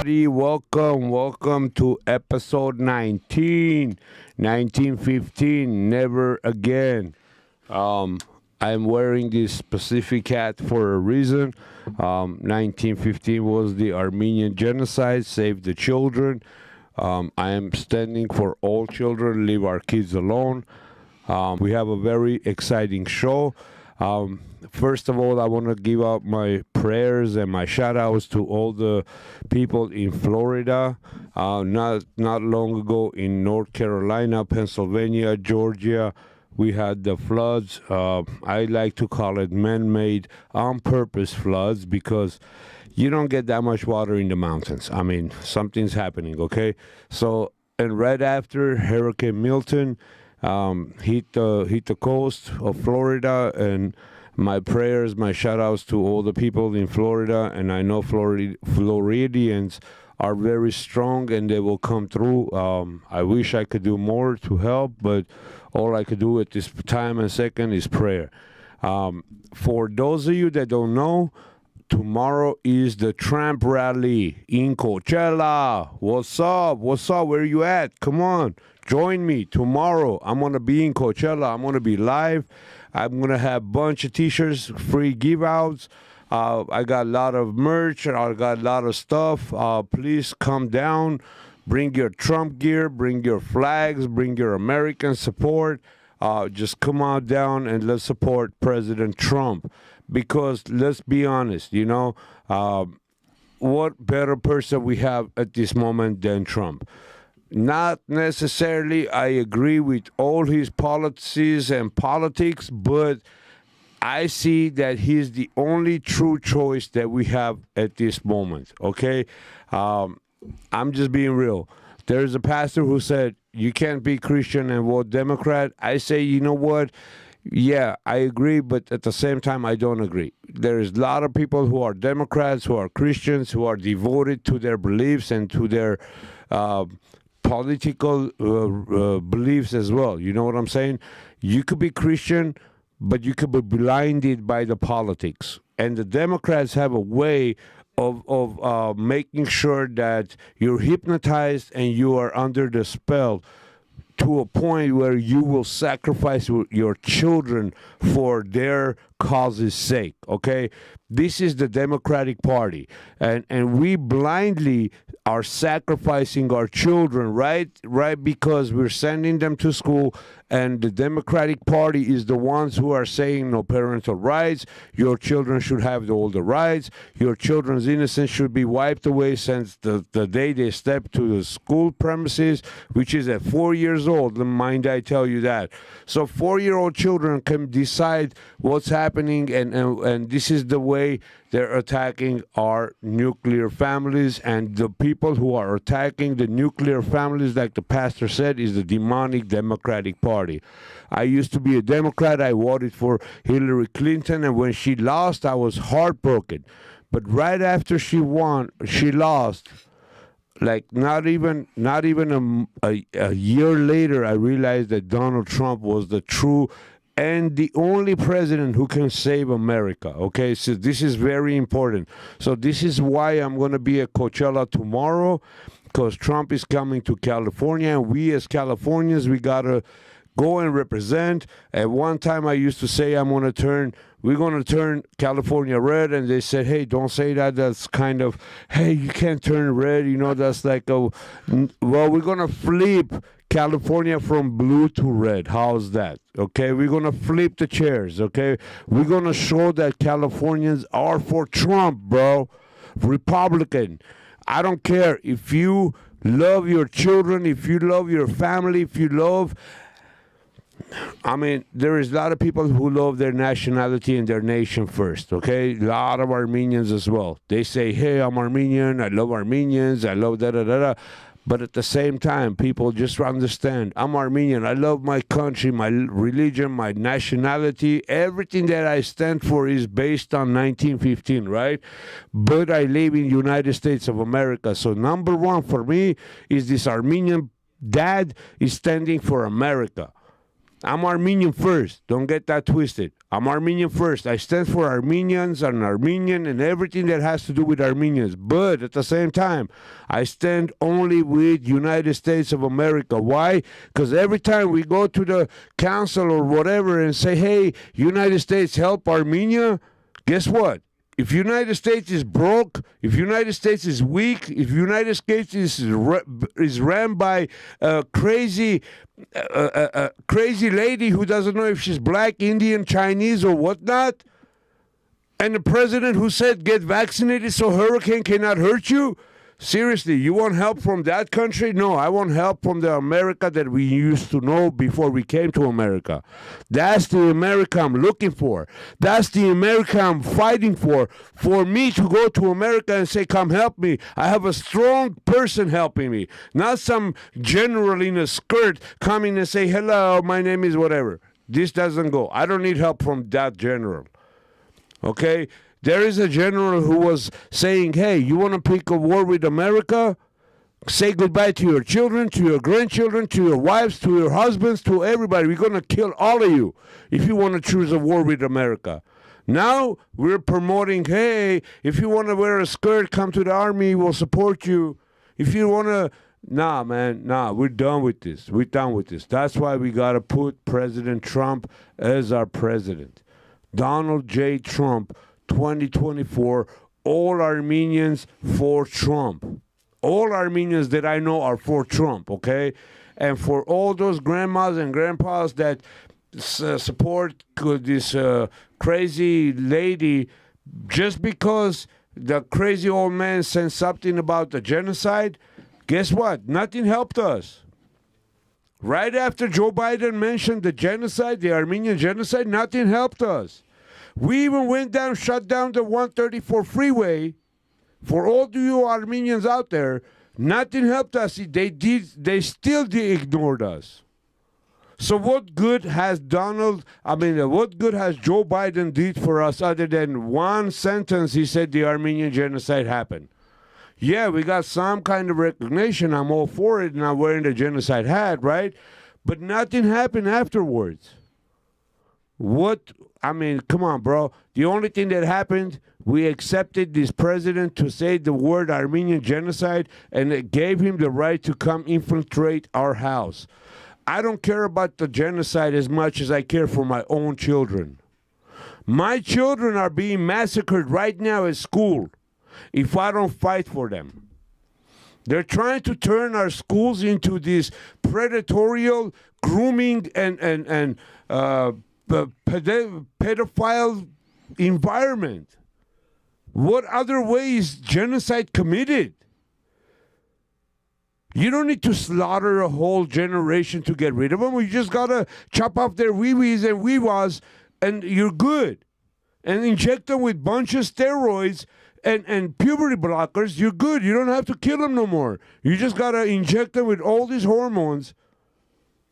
everybody. Welcome to episode 1915, Never Again. I'm wearing this specific hat for a reason. 1915 was the Armenian genocide, Save the Children. I am standing for all children, leave our kids alone. We have a very exciting show. First of all, I want to give out my prayers and my shout outs to all the people in Florida. Not long ago in North Carolina, Pennsylvania, Georgia, we had the floods. I like to call it man-made, on-purpose floods because you don't get that much water in the mountains. I mean, something's happening, okay? So, and right after Hurricane Milton hit the coast of Florida, and my prayers, my shout-outs to all the people in Florida, and I know Floridians are very strong and they will come through. I wish I could do more to help, but all I could do at this time and second is prayer. For those of you that don't know, tomorrow is the Trump rally in Coachella. What's up? Where you at? Come on, join me tomorrow. I'm going to be in Coachella. I'm going to be live. I'm going to have a bunch of t-shirts, free give-outs. I got a lot of merch. I got a lot of stuff. Please come down. Bring your Trump gear. Bring your flags. Bring your American support. Just come on down and let's support President Trump. Because let's be honest, what better person we have at this moment than Trump? Not necessarily I agree with all his policies and politics, but I see that he's the only true choice that we have at this moment, okay? I'm just being real. There's a pastor who said, you can't be Christian and vote Democrat. I say, you know what? Yeah, I agree, but at the same time, I don't agree. There's a lot of people who are Democrats, who are Christians, who are devoted to their beliefs and to their political beliefs as well. You know what I'm saying? You could be Christian, but you could be blinded by the politics. And the Democrats have a way of making sure that you're hypnotized and you are under the spell to a point where you will sacrifice your children for their cause's sake, okay? This is the Democratic Party, and we blindly are sacrificing our children, right? Because we're sending them to school, and the Democratic Party is the ones who are saying no parental rights, your children should have all the rights, your children's innocence should be wiped away since the day they step to the school premises, which is at 4 years old, mind I tell you that. So 4-year-old children can decide what's happening, and this is the way they're attacking our nuclear families, and the people who are attacking the nuclear families, like the pastor said, is the demonic Democratic Party. I used to be a Democrat. I voted for Hillary Clinton, and when she lost, I was heartbroken. But right after she lost, like not even a year later, I realized that Donald Trump was the true and the only president who can save America, okay? So this is very important. So this is why I'm going to be at Coachella tomorrow, because Trump is coming to California, and we as Californians, we got to go and represent. At one time, I used to say we're going to turn California red, and they said, hey, don't say that. That's kind of, hey, you can't turn red. That's like well, we're going to flip California from blue to red. How's that? Okay, we're going to flip the chairs, okay? We're going to show that Californians are for Trump, bro. Republican. I don't care if you love your children, if you love your family, if you love... I mean, there is a lot of people who love their nationality and their nation first, okay? A lot of Armenians as well. They say, hey, I'm Armenian, I love Armenians, I love da-da-da-da. But at the same time, people just understand, I'm Armenian, I love my country, my religion, my nationality. Everything that I stand for is based on 1915, right? But I live in the United States of America. So number one for me is this Armenian dad is standing for America. I'm Armenian first. Don't get that twisted. I'm Armenian first. I stand for Armenians and Armenian and everything that has to do with Armenians. But at the same time, I stand only with United States of America. Why? Because every time we go to the council or whatever and say, hey, United States, help Armenia, guess what? If United States is broke, if United States is weak, if United States is ran by a crazy lady who doesn't know if she's black, Indian, Chinese, or whatnot, and the president who said get vaccinated so hurricane cannot hurt you, seriously, you want help from that country? No, I want help from the America that we used to know before we came to America. That's the America I'm looking for. That's the America I'm fighting for. For me to go to America and say, come help me. I have a strong person helping me. Not some general in a skirt coming and say, hello, my name is whatever. This doesn't go. I don't need help from that general. Okay? There is a general who was saying, hey, you want to pick a war with America? Say goodbye to your children, to your grandchildren, to your wives, to your husbands, to everybody. We're going to kill all of you if you want to choose a war with America. Now we're promoting, hey, if you want to wear a skirt, come to the army, we'll support you. If you want to, nah, man, nah, we're done with this. We're done with this. That's why we got to put President Trump as our president. Donald J. Trump. 2024, all Armenians for Trump. All Armenians that I know are for Trump, okay? And for all those grandmas and grandpas that support this crazy lady, just because the crazy old man said something about the genocide, guess what? Nothing helped us. Right after Joe Biden mentioned the genocide, the Armenian genocide, nothing helped us. We even went down, shut down the 134 freeway. For all you Armenians out there, nothing helped us. They still ignored us. So what good has what good has Joe Biden did for us other than one sentence he said the Armenian genocide happened? Yeah, we got some kind of recognition. I'm all for it, and I'm wearing the genocide hat, right? But nothing happened afterwards. Come on, bro. The only thing that happened, we accepted this president to say the word Armenian genocide, and it gave him the right to come infiltrate our house. I don't care about the genocide as much as I care for my own children. My children are being massacred right now at school if I don't fight for them. They're trying to turn our schools into this predatory, grooming, and pedophile environment. What other way is genocide committed? You don't need to slaughter a whole generation to get rid of them. You just gotta chop off their wee-wees and wee-was and you're good. And inject them with bunch of steroids and puberty blockers, you're good. You don't have to kill them no more. You just gotta inject them with all these hormones.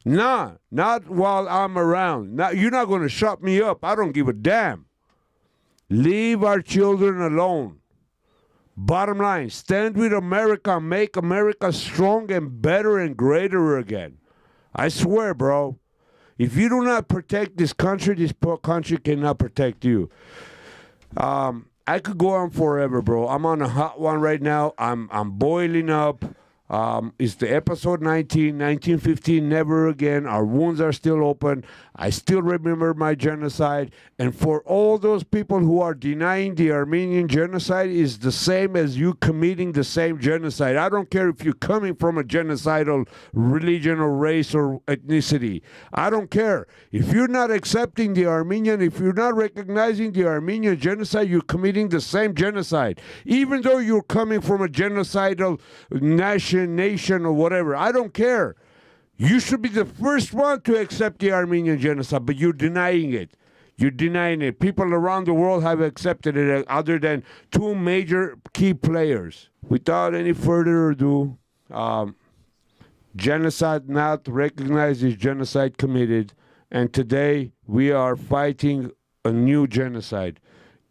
Nah, not while I'm around. You're not going to shut me up. I don't give a damn. Leave our children alone. Bottom line, stand with America. Make America strong and better and greater again. I swear, bro. If you do not protect this country cannot protect you. I could go on forever, bro. I'm on a hot one right now. I'm boiling up. It's the episode 1915, never again. Our wounds are still open. I still remember my genocide. And for all those people who are denying the Armenian genocide is the same as you committing the same genocide. I don't care if you're coming from a genocidal religion or race or ethnicity. I don't care. If you're not accepting the Armenian, if you're not recognizing the Armenian genocide, you're committing the same genocide. Even though you're coming from a genocidal nation or whatever. I don't care. You should be the first one to accept the Armenian genocide, but you're denying it. You're denying it. People around the world have accepted it other than two major key players. Without any further ado, genocide not recognized is genocide committed. And today we are fighting a new genocide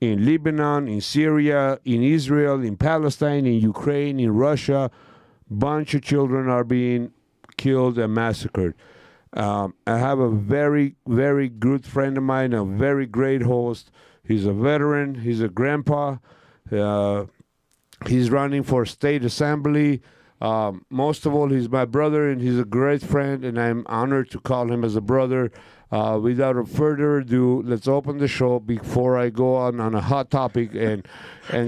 in Lebanon, in Syria, in Israel, in Palestine, in Ukraine, in Russia. Bunch of children are being killed and massacred. I have a very, very good friend of mine, a very great host. He's a veteran. He's a grandpa. He's running for state assembly. Most of all, he's my brother, and he's a great friend, and I'm honored to call him as a brother. Without further ado, let's open the show before I go on a hot topic and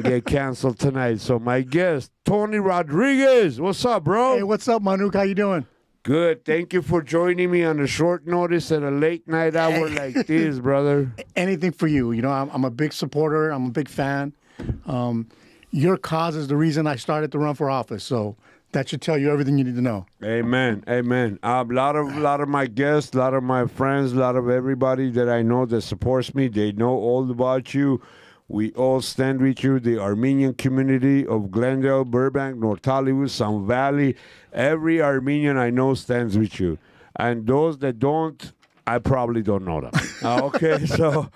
get canceled tonight. So my guest, Tony Rodriguez. What's up, bro? Hey, what's up, Manuk? How you doing? Good. Thank you for joining me on a short notice at a late night hour like this, brother. Anything for you. You know, I'm a big supporter. I'm a big fan. Your cause is the reason I started to run for office. So that should tell you everything you need to know. Amen. Amen. A lot of my guests, a lot of my friends, a lot of everybody that I know that supports me, they know all about you. We all stand with you. The Armenian community of Glendale, Burbank, North Hollywood, Sun Valley, every Armenian I know stands with you. And those that don't, I probably don't know them. Okay, so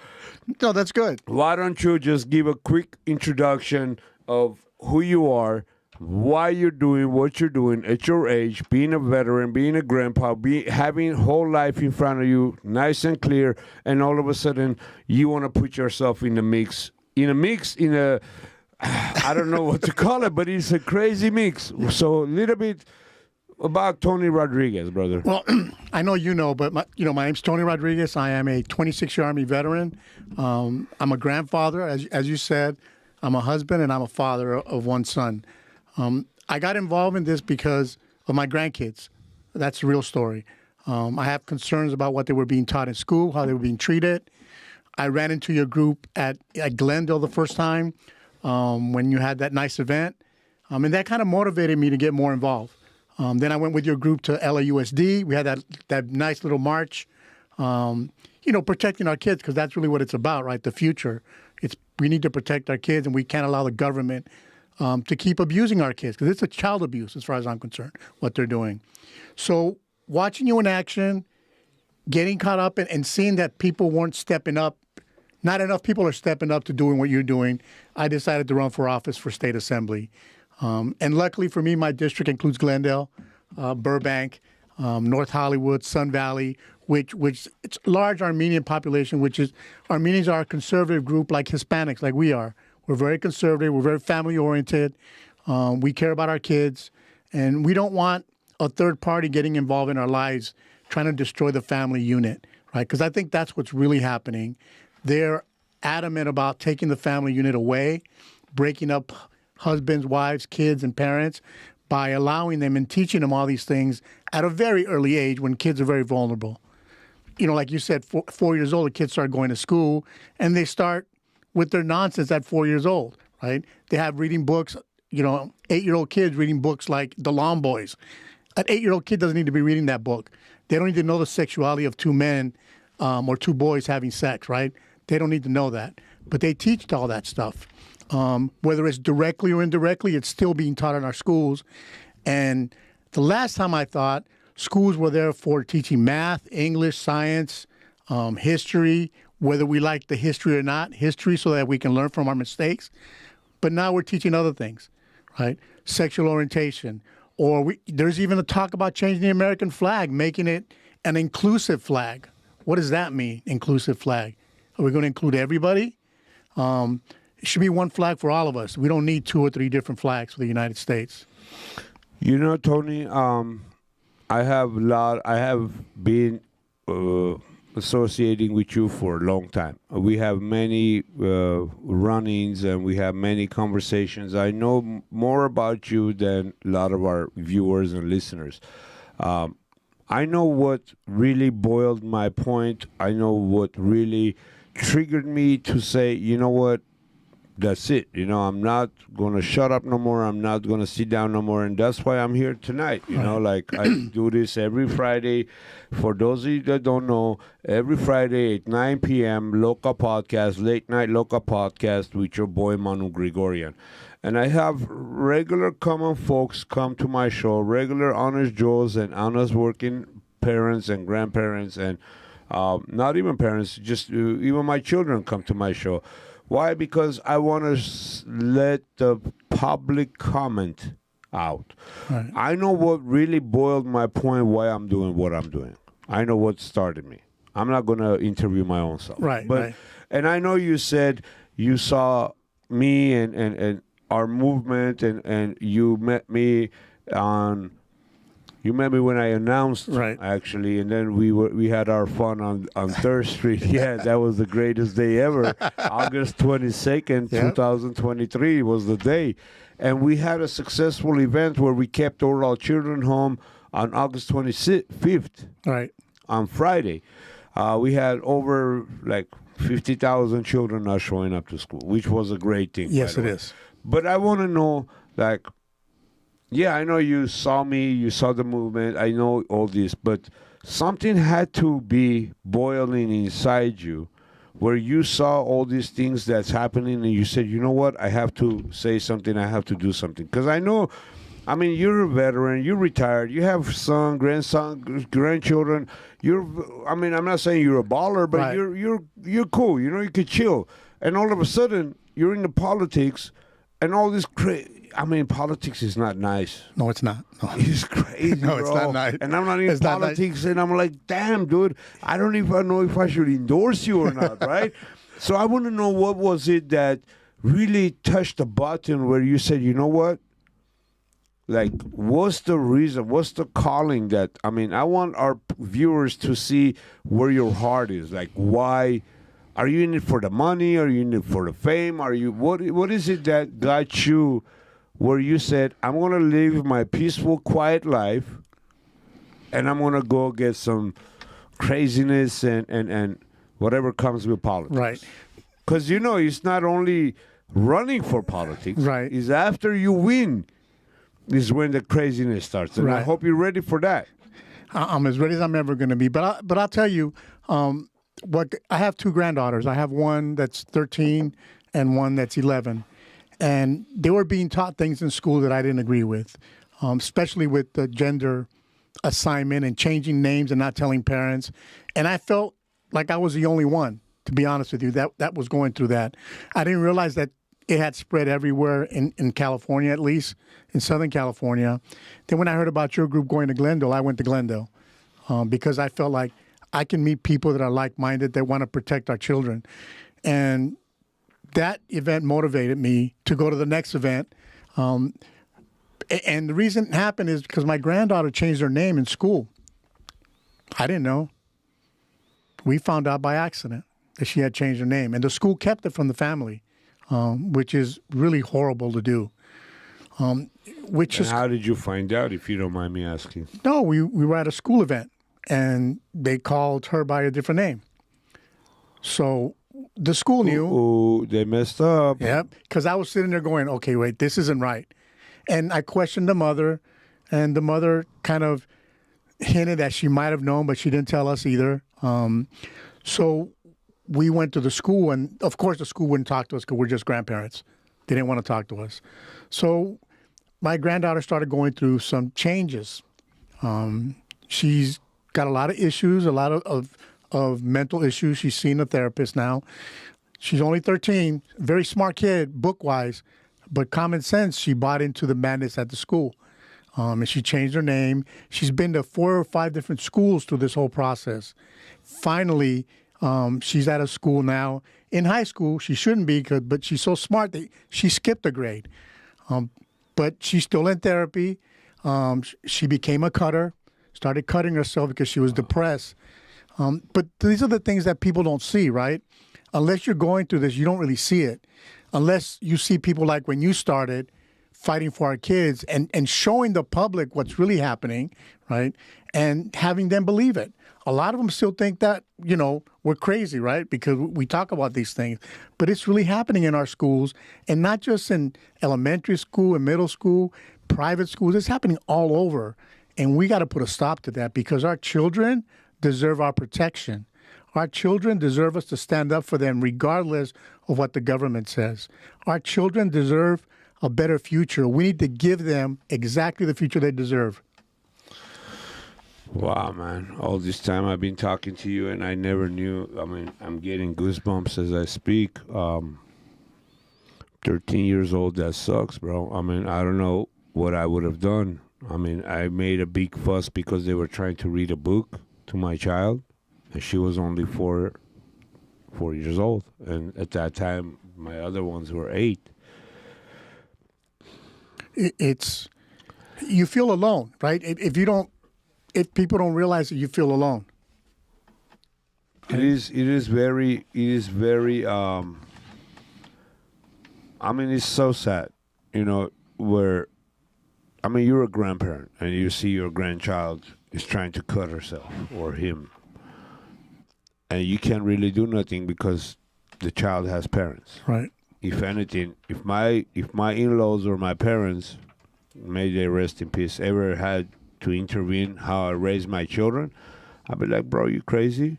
No, that's good. why don't you just give a quick introduction of who you are, why you're doing what you're doing at your age, being a veteran, being a grandpa, having whole life in front of you, nice and clear, and all of a sudden you want to put yourself in a mix, I don't know what to call it, but it's a crazy mix. So a little bit about Tony Rodriguez, brother. Well, I know you know, but my name's Tony Rodriguez. I am a 26-year Army veteran. I'm a grandfather, as you said. I'm a husband, and I'm a father of one son. I got involved in this because of my grandkids. That's the real story. I have concerns about what they were being taught in school, how they were being treated. I ran into your group at Glendale the first time when you had that nice event, and that kind of motivated me to get more involved. Then I went with your group to LAUSD. We had that nice little march, protecting our kids, because that's really what it's about, right? The future. We need to protect our kids, and we can't allow the government to keep abusing our kids, because it's a child abuse as far as I'm concerned, what they're doing. So watching you in action, getting caught up and seeing that people weren't stepping up, not enough people are stepping up to doing what you're doing, I decided to run for office for state assembly. And luckily for me, my district includes Glendale, Burbank, North Hollywood, Sun Valley, which it's a large Armenian population, Armenians are a conservative group like Hispanics, like we are. We're very conservative. We're very family-oriented. We care about our kids. And we don't want a third party getting involved in our lives trying to destroy the family unit, right? Because I think that's what's really happening. They're adamant about taking the family unit away, breaking up husbands, wives, kids, and parents by allowing them and teaching them all these things at a very early age when kids are very vulnerable. You know, like you said, 4 years old, the kids start going to school, and they start with their nonsense at 4 years old, right? They have reading books, 8-year-old kids reading books like The Lawn Boys. An 8-year-old kid doesn't need to be reading that book. They don't need to know the sexuality of two men or two boys having sex, right? They don't need to know that. But they teach all that stuff. Whether it's directly or indirectly, it's still being taught in our schools. And the last time I thought schools were there for teaching math, English, science, history, whether we like the history or not, history so that we can learn from our mistakes. But now we're teaching other things, right? Sexual orientation. Or there's even a talk about changing the American flag, making it an inclusive flag. What does that mean, inclusive flag? Are we going to include everybody? It should be one flag for all of us. We don't need 2 or 3 different flags for the United States. You know, Tony, I have been associating with you for a long time. We have many run-ins and we have many conversations. I know more about you than a lot of our viewers and listeners. I know what really boiled my point. I know what really triggered me to say, you know what, that's it. I'm not going to shut up no more. I'm not going to sit down no more. And that's why I'm here tonight. Like I do this every Friday. For those of you that don't know, every Friday at 9 p.m., Loka Podcast, Late-Night LOKA Podcast with your boy Manuk Grigoryan. And I have regular common folks come to my show, regular honest Joes and honest working parents and grandparents and not even parents, just even my children come to my show. Why? Because I want to let the public comment out. Right. I know what really boiled my point why I'm doing what I'm doing. I know what started me. I'm not going to interview my own self. Right, but, right. And I know you said you saw me and our movement, and you met me on... You met me when I announced, Right. actually, and then we had our fun on 3rd Street. Yeah, that was the greatest day ever. August 22nd, Yep. 2023 was the day. And we had a successful event where we kept all our children home on August 25th, Right. on Friday. We had over like 50,000 children not showing up to school, which was a great thing. Yes, by the it way. is. But I want to know, like, yeah, I know you saw me, you saw the movement, I know all this, but something had to be boiling inside you where you saw all these things that's happening and you said, you know what, I have to say something, I have to do something. Because I know, I mean, you're a veteran, you're retired, you have son, grandson, grandchildren. I mean, I'm not saying you're a baller, but Right. you're cool, you know, you could chill. And all of a sudden, you're into politics and all this I mean, politics is not nice. No, it's not. No. It's crazy, No, it's bro. not nice. And I'm not in It's not nice. politics, and I'm like, damn, dude, I don't even know if I should endorse you or not, right? So I want to know, what was it that really touched the button where you said, you know what? Like, what's the reason? What's the calling that, I mean, I want our viewers to see where your heart is. Like, why? Are you in it for the money? Are you in it for the fame? Are you, what is it that got you where you said, I'm going to live my peaceful, quiet life, and I'm going to go get some craziness and whatever comes with politics? Right. Because, you know, it's not only running for politics. Right. It's after you win is when the craziness starts. And I Right. hope you're ready for that. I'm as ready as I'm ever going to be. But I'll tell you, what I have 2 granddaughters. I have one that's 13 and one that's 11. And they were being taught things in school that I didn't agree with, especially with the gender assignment and changing names and not telling parents. And I felt like I was the only one, to be honest with you, that was going through that. I didn't realize that it had spread everywhere in California, at least, in Southern California. Then when I heard about your group going to Glendale, I went to Glendale because I felt like I can meet people that are like-minded, that want to protect our children. And that event motivated me to go to the next event. And the reason it happened is because my granddaughter changed her name in school. I didn't know. We found out by accident that she had changed her name. And the school kept it from the family, which is really horrible to do. And how did you find out, if you don't mind me asking? No, we were at a school event, and they called her by a different name. So the school knew. Oh, they messed up. Yep. Because I was sitting there going, okay, wait, this isn't right. And I questioned the mother, and the mother kind of hinted that she might have known, but she didn't tell us either. So we went to the school, and of course the school wouldn't talk to us because we're just grandparents. They didn't want to talk to us. So my granddaughter started going through some changes. She's got a lot of issues, a lot of mental issues. She's seen a therapist now. She's only 13, very smart kid, book-wise, but common sense, she bought into the madness at the school. And she changed her name. She's been to 4 or 5 different schools through this whole process. Finally, she's at a school now. In high school, she shouldn't be, but she's so smart that she skipped a grade. But she's still in therapy. She became a cutter, started cutting herself because she was depressed. But these are the things that people don't see, right? Unless you're going through this, you don't really see it. Unless you see people like when you started fighting for our kids and showing the public what's really happening, right? And having them believe it. A lot of them still think that, you know, we're crazy, right? Because we talk about these things. But it's really happening in our schools, and not just in elementary school and middle school, private schools. It's happening all over. And we got to put a stop to that because our children deserve our protection. Our children deserve us to stand up for them regardless of what the government says. Our children deserve a better future. We need to give them exactly the future they deserve. Wow, man. All this time I've been talking to you and I never knew. I mean, I'm getting goosebumps as I speak. 13 years old, that sucks, bro. I mean, I don't know what I would have done. I mean, I made a big fuss because they were trying to read a book to my child, and she was only 4 years old, and at that time my other ones were 8. It's you feel alone, right? If you don't, if people don't realize that you feel alone. It is very. I mean, it's so sad, where, I mean, you're a grandparent and you see your grandchild is trying to cut herself or him, and you can't really do nothing because the child has parents. Right. If anything, if my in-laws or my parents, may they rest in peace, ever had to intervene how I raise my children, I'd be like, bro, you crazy?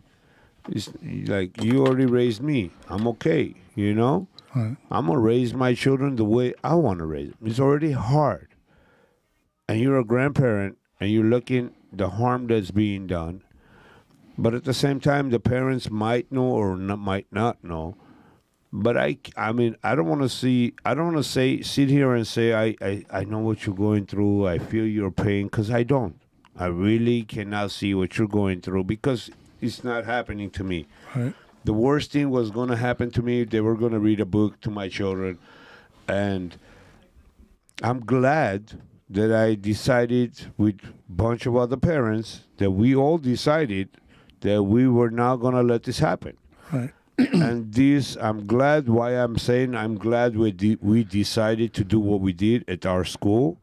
It's like, you already raised me. I'm okay, Right. I'm going to raise my children the way I want to raise them. It's already hard. And you're a grandparent, and you're looking the harm that's being done. But at the same time, the parents might know or might not know. But I mean, I don't want to sit here and say, I know what you're going through. I feel your pain, because I don't. I really cannot see what you're going through, because it's not happening to me. Right. The worst thing was going to happen to me. They were going to read a book to my children. And I'm glad that I decided with a bunch of other parents that we all decided that we were not going to let this happen. Right. And this, I'm glad, why I'm saying I'm glad we decided to do what we did at our school.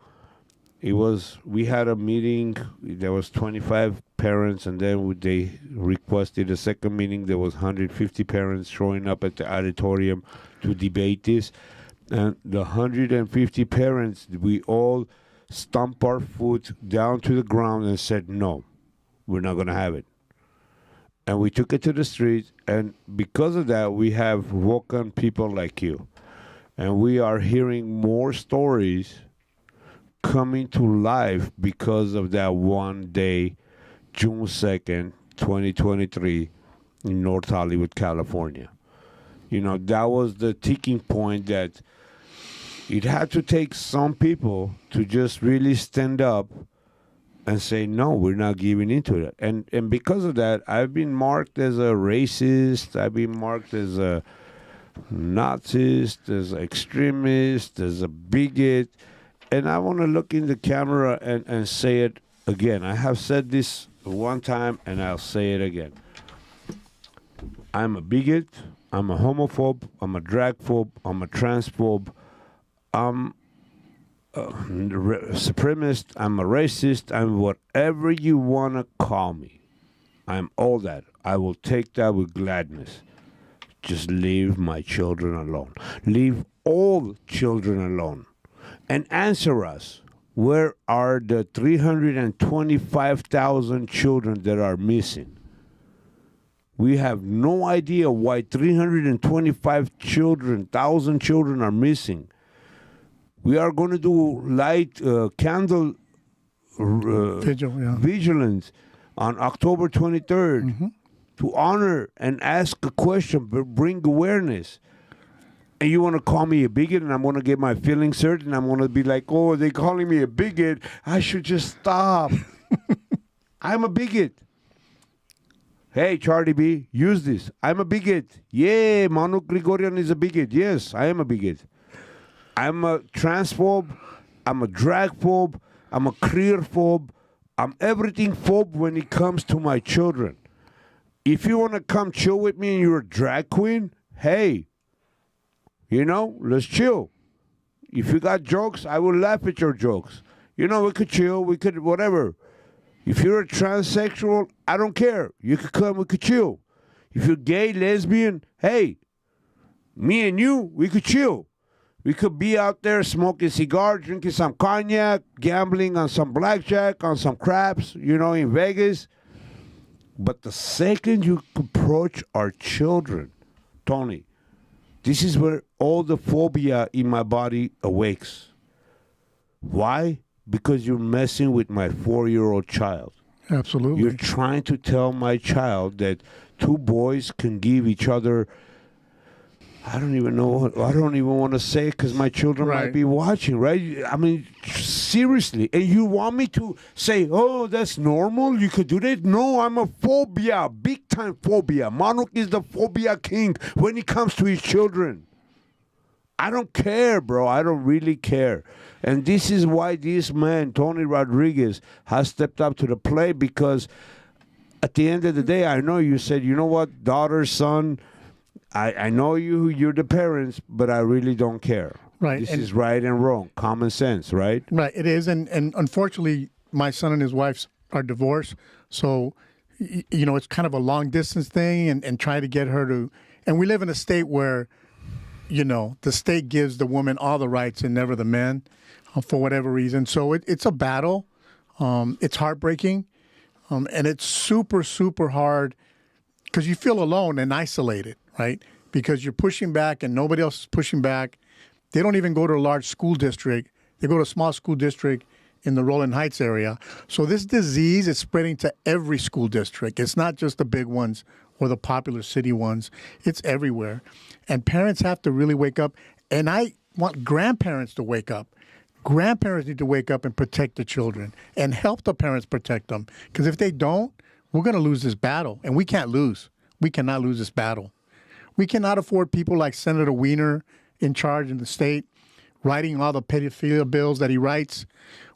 We had a meeting, there was 25 parents, and then they requested a second meeting. There was 150 parents showing up at the auditorium to debate this. And the 150 parents, we all stomped our foot down to the ground and said, no, we're not going to have it. And we took it to the street, and because of that, we have woken people like you. And we are hearing more stories coming to life because of that one day, June 2nd, 2023, in North Hollywood, California. That was the ticking point that it had to take some people to just really stand up and say, no, we're not giving into that. And because of that, I've been marked as a racist. I've been marked as a Nazist, as an extremist, as a bigot. And I want to look in the camera and say it again. I have said this one time, and I'll say it again. I'm a bigot. I'm a homophobe. I'm a dragphobe. I'm a transphobe. I'm a supremacist. I'm a racist. I'm whatever you want to call me. I'm all that. I will take that with gladness. Just leave my children alone. Leave all children alone. And answer us, where are the 325,000 children that are missing? We have no idea why 325,000 children are missing. We are going to do candle vigilance on October 23rd to honor and ask a question, but bring awareness. And you want to call me a bigot, and I'm going to get my feelings hurt, and I'm going to be like, oh, they're calling me a bigot. I should just stop. I'm a bigot. Hey, Charlie B, use this. I'm a bigot. Yeah, Manuk Grigoryan is a bigot. Yes, I am a bigot. I'm a transphobe. I'm a dragphobe. I'm a careerphobe. I'm everything phobe when it comes to my children. If you want to come chill with me and you're a drag queen, hey, let's chill. If you got jokes, I will laugh at your jokes. We could chill, we could whatever. If you're a transsexual, I don't care. You could come, we could chill. If you're gay, lesbian, hey, me and you, we could chill. We could be out there smoking cigars, drinking some cognac, gambling on some blackjack, on some craps, in Vegas. But the second you approach our children, Tony, this is where all the phobia in my body awakes. Why? Because you're messing with my 4-year-old child. Absolutely. You're trying to tell my child that two boys can give each other I don't even know. I don't even want to say because my children might Right. be watching, right? I mean, seriously. And you want me to say, oh, that's normal? You could do that? No, I'm a phobia, big time phobia. Manuk is the phobia king when it comes to his children. I don't care, bro. I don't really care. And this is why this man, Tony Rodriguez, has stepped up to the plate because at the end of the day, I know you said, you know what, daughter, son, I know you're the parents, but I really don't care. Right. This And- is right and wrong. Common sense, right? Right, it is, and unfortunately, my son and his wife are divorced, so it's kind of a long distance thing, and try to get her to. And we live in a state where, the state gives the woman all the rights and never the men, for whatever reason. So it's a battle. It's heartbreaking, and it's super super hard because you feel alone and isolated, right? Because you're pushing back and nobody else is pushing back. They don't even go to a large school district. They go to a small school district in the Rolling Heights area. So this disease is spreading to every school district. It's not just the big ones or the popular city ones. It's everywhere. And parents have to really wake up. And I want grandparents to wake up. Grandparents need to wake up and protect the children and help the parents protect them. Because if they don't, we're going to lose this battle. And we can't lose. We cannot lose this battle. We cannot afford people like Senator Weiner in charge in the state, writing all the pedophilia bills that he writes.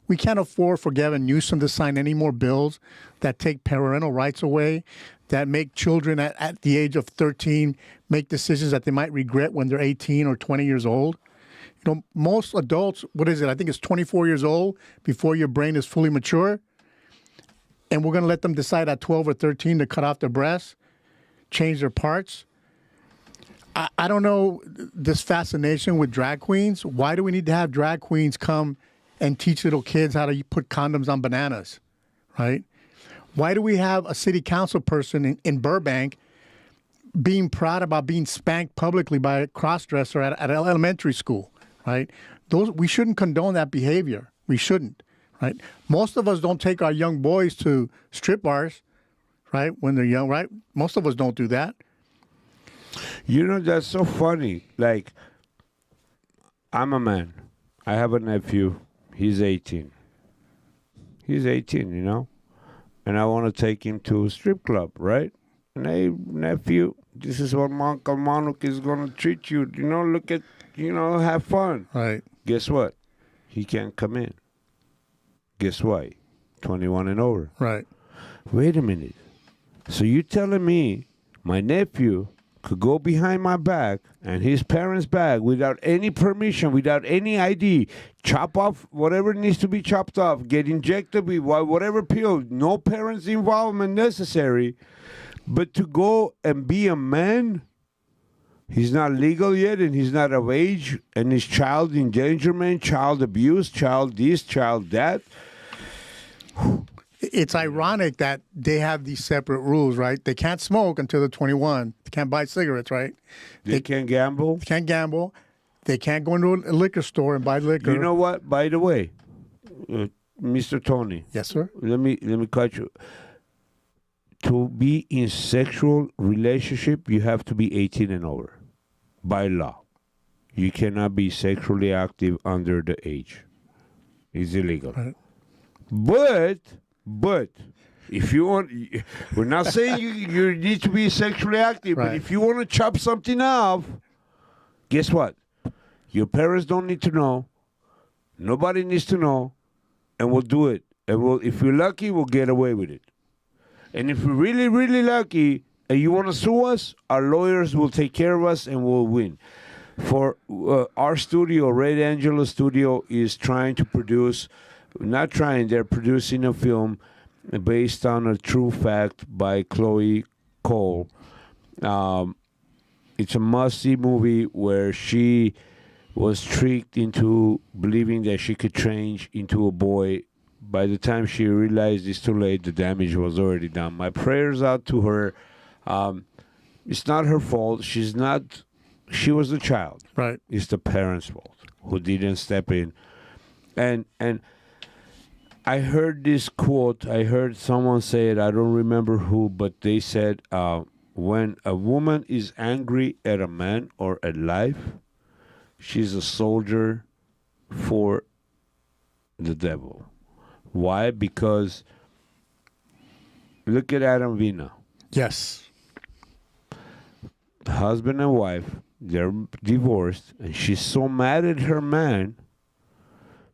We can't afford for Gavin Newsom to sign any more bills that take parental rights away, that make children at the age of 13 make decisions that they might regret when they're 18 or 20 years old. Most adults, what is it? I think it's 24 years old before your brain is fully mature. And we're going to let them decide at 12 or 13 to cut off their breasts, change their parts. I don't know this fascination with drag queens. Why do we need to have drag queens come and teach little kids how to put condoms on bananas, right? Why do we have a city council person in Burbank being proud about being spanked publicly by a cross-dresser at an elementary school, right? We shouldn't condone that behavior. We shouldn't, right? Most of us don't take our young boys to strip bars, right, when they're young, right? Most of us don't do that. That's so funny. Like, I'm a man. I have a nephew. He's 18. He's 18, and I want to take him to a strip club, right? And hey, nephew, this is what Uncle Manuk is going to treat you. Look at, have fun. Right. Guess what? He can't come in. Guess why? 21 and over. Right. Wait a minute. So you telling me my nephew could go behind my back and his parents' back without any permission, without any ID, chop off whatever needs to be chopped off, get injected with whatever pill, no parents' involvement necessary, but to go and be a man, he's not legal yet and he's not of age, and his child endangerment, child abuse, child this, child that. It's ironic that they have these separate rules, right? They can't smoke until they're 21. They can't buy cigarettes, right? They can't gamble. They can't gamble. They can't go into a liquor store and buy liquor. You know what? By the way, Mr. Tony. Yes, sir. Let me cut you. To be in sexual relationship, you have to be 18 and over, by law. You cannot be sexually active under the age. It's illegal. Right. But if you want, we're not saying you need to be sexually active, Right. but if you want to chop something off, guess what? Your parents don't need to know. Nobody needs to know, and we'll do it. And if we're lucky, we'll get away with it. And if we're really, really lucky, and you want to sue us, our lawyers will take care of us, and we'll win. For our studio, Red Angelo Studio, is trying to produce. Not trying, they're producing a film based on a true fact by Chloe Cole. It's a must-see movie where she was tricked into believing that she could change into a boy. By the time she realized it's too late, the damage was already done. My prayers out to her. It's not her fault. She was a child. Right. It's the parents' fault who didn't step in. And I heard this quote. I heard someone say it. I don't remember who, but they said, when a woman is angry at a man or at life, she's a soldier for the devil. Why? Because look at Adam Vina. Yes. Husband and wife, they're divorced, and she's so mad at her man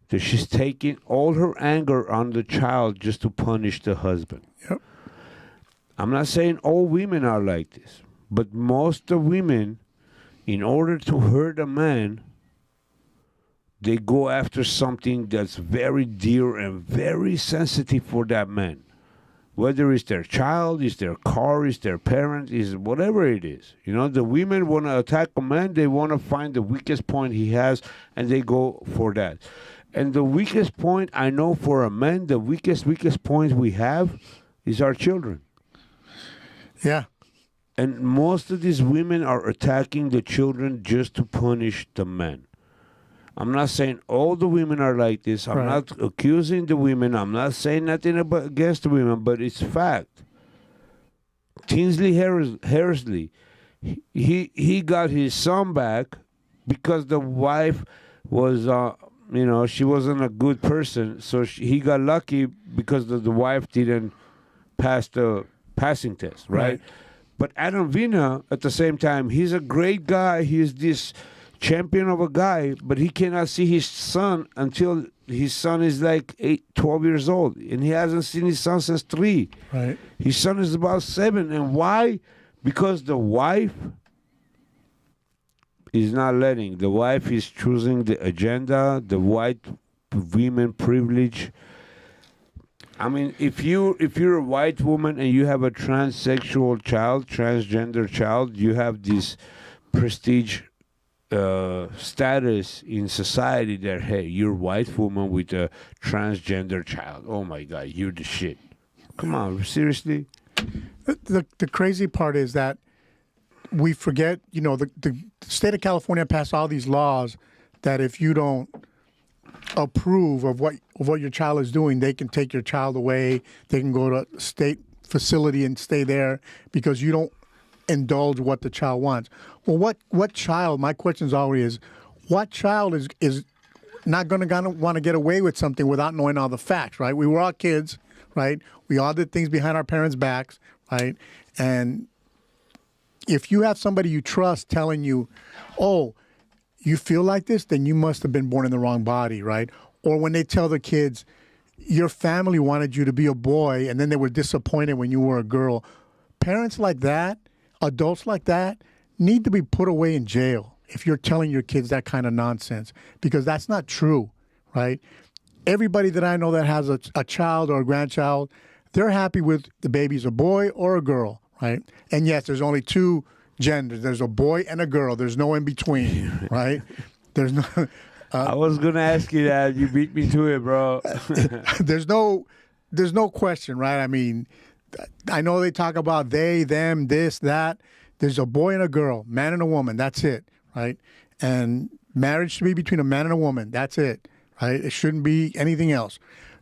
that she's taking all her anger on the child just to punish the husband. Yep. I'm not saying all women are like this, but most of women, in order to hurt a man, they go after something that's very dear and very sensitive for that man. Whether it's their child, it's their car, it's their parent, is whatever it is. You know, the women want to attack a man, they want to find the weakest point he has, and they go for that. And the weakest point, I know for a man, the weakest point we have is our children. Yeah. And most of these women are attacking the children just to punish the men. I'm not saying all the women are like this. I'm not accusing the women. I'm not saying nothing against the women, but it's fact. Tinsley Harrisley, he got his son back because the wife was, she wasn't a good person. So he got lucky because the wife didn't pass the passing test, right? But Adam Vina, at the same time, he's a great guy. He's this champion of a guy, but he cannot see his son until his son is like 12 years old, and he hasn't seen his son since 3. Right. His son is about 7, and why? Because the wife is not letting. The wife is choosing the agenda, the white women privilege. I mean, if you're a white woman and you have a transsexual child, transgender child, you have this prestige status in society that, hey, you're a white woman with a transgender child. Oh my God, you're the shit. Come on, seriously? The crazy part is that we forget, the state of California passed all these laws that if you don't approve of what your child is doing, they can take your child away. They can go to a state facility and stay there because you don't indulge what the child wants. Well, what child, my question is always is, what child is not going to want to get away with something without knowing all the facts, right? We were all kids, right? We all did things behind our parents' backs, right? And if you have somebody you trust telling you, oh, you feel like this, then you must have been born in the wrong body, right? Or when they tell the kids, your family wanted you to be a boy and then they were disappointed when you were a girl. Parents like that, adults like that, need to be put away in jail if you're telling your kids that kind of nonsense, because that's not true, right? Everybody that I know that has a child or a grandchild, they're happy with the baby's a boy or a girl, right? And yes, there's only 2 genders. There's a boy and a girl. There's no in between, right? There's no. I was gonna ask you that. You beat me to it, bro. There's no question, right? I mean, I know they talk about they, them, this, that. There's a boy and a girl, man and a woman. That's it, right? And marriage should be between a man and a woman. That's it, right? It shouldn't be anything else.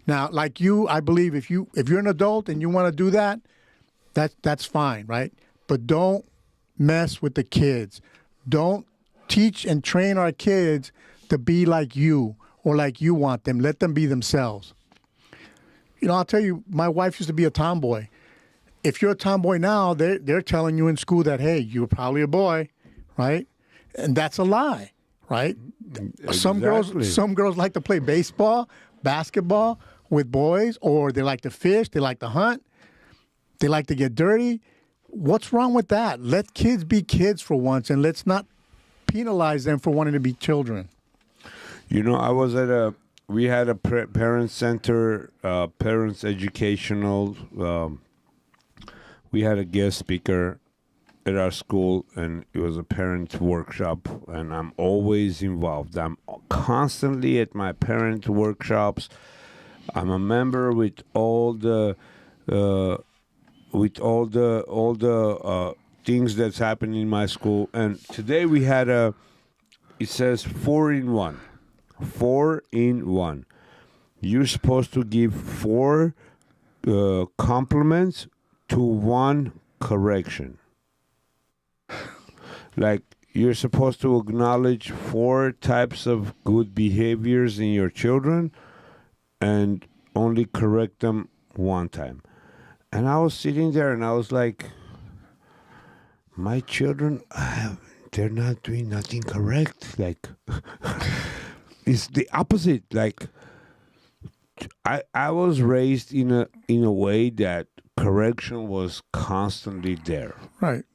Now, like you, I believe if you're an adult and you want to do that, that's fine, right? But don't mess with the kids. Don't teach and train our kids to be like you or like you want them. Let them be themselves. I'll tell you, my wife used to be a tomboy. If you're a tomboy now, they're telling you in school that, hey, you're probably a boy, right? And that's a lie, right? Exactly. Some girls like to play baseball, basketball with boys, or they like to fish, they like to hunt, they like to get dirty. What's wrong with that? Let kids be kids for once, and let's not penalize them for wanting to be children. I was we had a parent center, parents educational. We had a guest speaker at our school, and it was a parent workshop, and I'm always involved. I'm constantly at my parent workshops. I'm a member with all the things that's happening in my school. And today we had it says 4-in-1. 4-in-1. You're supposed to give 4 compliments to 1 correction. Like, you're supposed to acknowledge 4 types of good behaviors in your children and only correct them 1 time. And I was sitting there and I was like, my children, they're not doing nothing correct. Like, it's the opposite. Like, I was raised in a way that correction was constantly there. Right.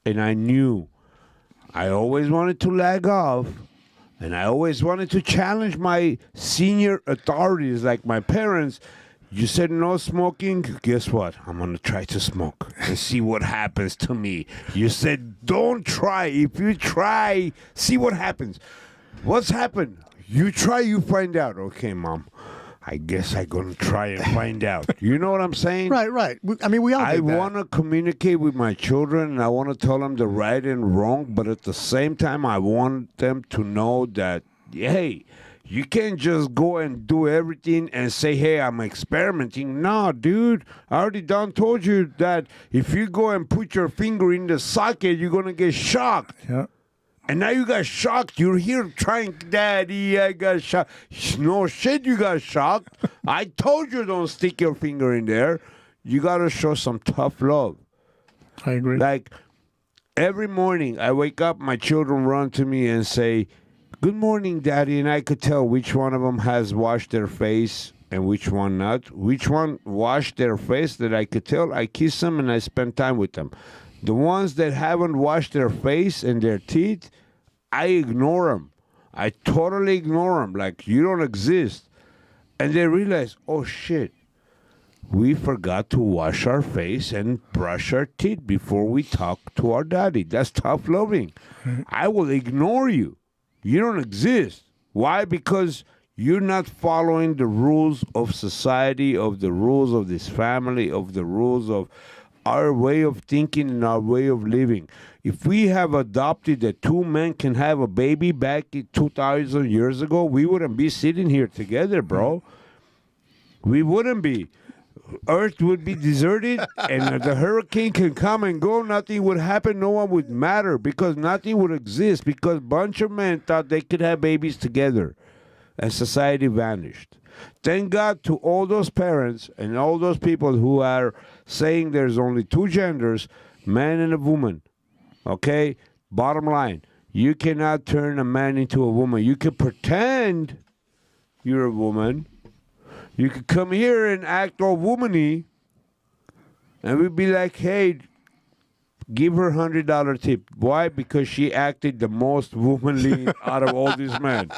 And I knew I always wanted to lag off, and I always wanted to challenge my senior authorities, like my parents. You said no smoking. Guess what? I'm going to try to smoke and see what happens to me. You said don't try. If you try, see what happens. What's happened? You try, you find out. Okay, Mom. I guess I'm going to try and find out. You know what I'm saying? Right. I mean, we all I did that. want to communicate with my children, and I want to tell them the right and wrong, but at the same time, I want them to know that, hey, you can't just go and do everything and say, hey, I'm experimenting. No, dude, I already done told you that if you go and put your finger in the socket, you're going to get shocked. Yeah. And now you got shocked. You're here trying, Daddy, I got shocked. No shit, you got shocked. I told you don't stick your finger in there. You got to show some tough love. I agree. Like, every morning I wake up, my children run to me and say, good morning, Daddy. And I could tell which one of them has washed their face and which one not. Which one washed their face that I could tell, I kiss them and I spend time with them. The ones that haven't washed their face and their teeth, I ignore them. I totally ignore them. Like, you don't exist. And they realize, oh, shit, we forgot to wash our face and brush our teeth before we talk to our daddy. That's tough loving. I will ignore you. You don't exist. Why? Because you're not following the rules of society, of the rules of this family, of the rules of our way of thinking and our way of living. If we have adopted that 2 men can have a baby back 2,000 years ago, we wouldn't be sitting here together, bro. We wouldn't be. Earth would be deserted, and the hurricane can come and go. Nothing would happen. No one would matter because nothing would exist because a bunch of men thought they could have babies together, and society vanished. Thank God to all those parents and all those people who are saying there's only 2 genders, man and a woman. Okay? Bottom line, you cannot turn a man into a woman. You can pretend you're a woman. You could come here and act all womany, and we'd be like, hey, give her $100 tip. Why? Because she acted the most womanly out of all these men.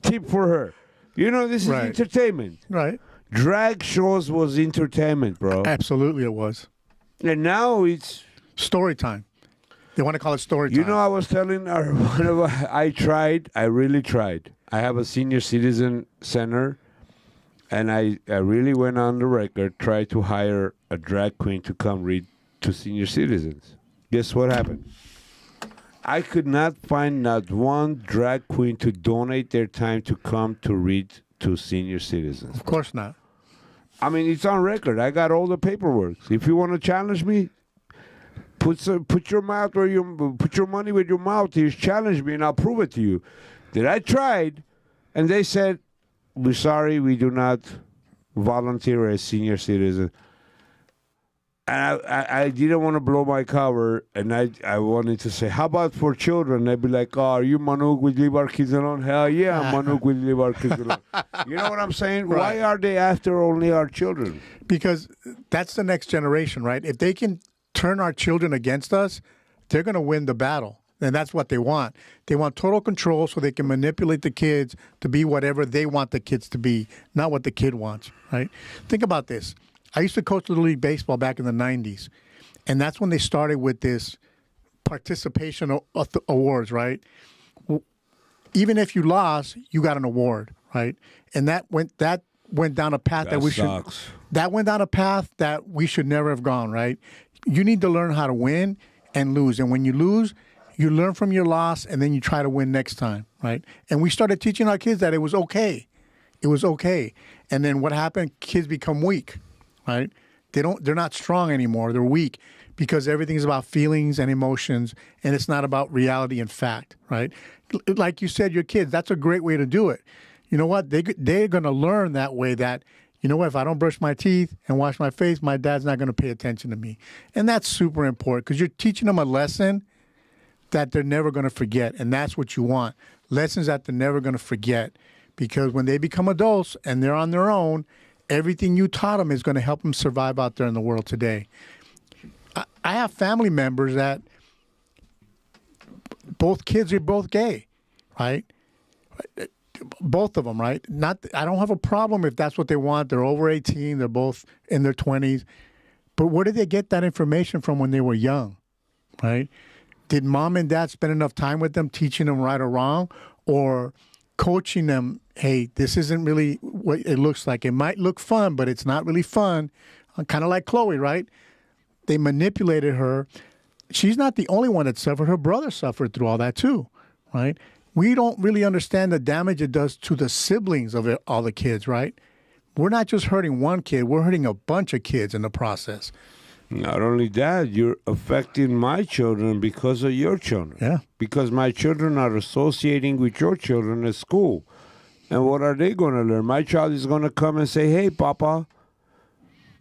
Tip for her. You know, this is entertainment. Right. Drag shows was entertainment, bro. Absolutely it was. And now it's story time. They want to call it story time. You know, I was telling I really tried. I have a senior citizen center, and I really went on the record, tried to hire a drag queen to come read to senior citizens. Guess what happened? I could not find not one drag queen to donate their time to come to read to senior citizens. Of course not. I mean, it's on record. I got all the paperwork. If you want to challenge me, put your mouth where you put your money where your mouth is. Challenge me, and I'll prove it to you. That I tried, and they said, "We're sorry, we do not volunteer as senior citizens." And I didn't want to blow my cover, and I wanted to say, how about for children? They'd be like, oh, are you Manuk? We leave our kids alone? Hell yeah, I'm Manuk. We leave our kids alone. You know what I'm saying? Right. Why are they after only our children? Because that's the next generation, right? If they can turn our children against us, they're going to win the battle. And that's what they want. They want total control so they can manipulate the kids to be whatever they want the kids to be, not what the kid wants, right? Think about this. I used to coach Little League Baseball back in the 90s, and that's when they started with this participation awards, right? Even if you lost, you got an award, right? And that went down a path that went down a path that we should never have gone, right? You need to learn how to win and lose, and when you lose, you learn from your loss, and then you try to win next time, right? And we started teaching our kids that it was okay. It was okay. And then what happened? Kids become weak. Right? They're not strong anymore. They're weak because everything's about feelings and emotions, and it's not about reality and fact, right? Like you said, your kids, that's a great way to do it. You know what? They're going to learn that way that, you know what, if I don't brush my teeth and wash my face, my dad's not going to pay attention to me. And that's super important because you're teaching them a lesson that they're never going to forget. And that's what you want. Lessons that they're never going to forget. Because when they become adults and they're on their own, everything you taught them is going to help them survive out there in the world today. I have family members that both kids are both gay, right? Both of them, right? I don't have a problem if that's what they want. They're over 18. They're both in their 20s. But where did they get that information from when they were young, right? Did mom and dad spend enough time with them teaching them right or wrong, or coaching them, hey, this isn't really what it looks like. It might look fun, but it's not really fun. Kind of like Chloe, right? They manipulated her. She's not the only one that suffered. Her brother suffered through all that too, right? We don't really understand the damage it does to the siblings of all the kids, right? We're not just hurting one kid. We're hurting a bunch of kids in the process. Not only that, you're affecting my children because of your children. Yeah. Because my children are associating with your children at school. And what are they going to learn? My child is going to come and say, hey, Papa,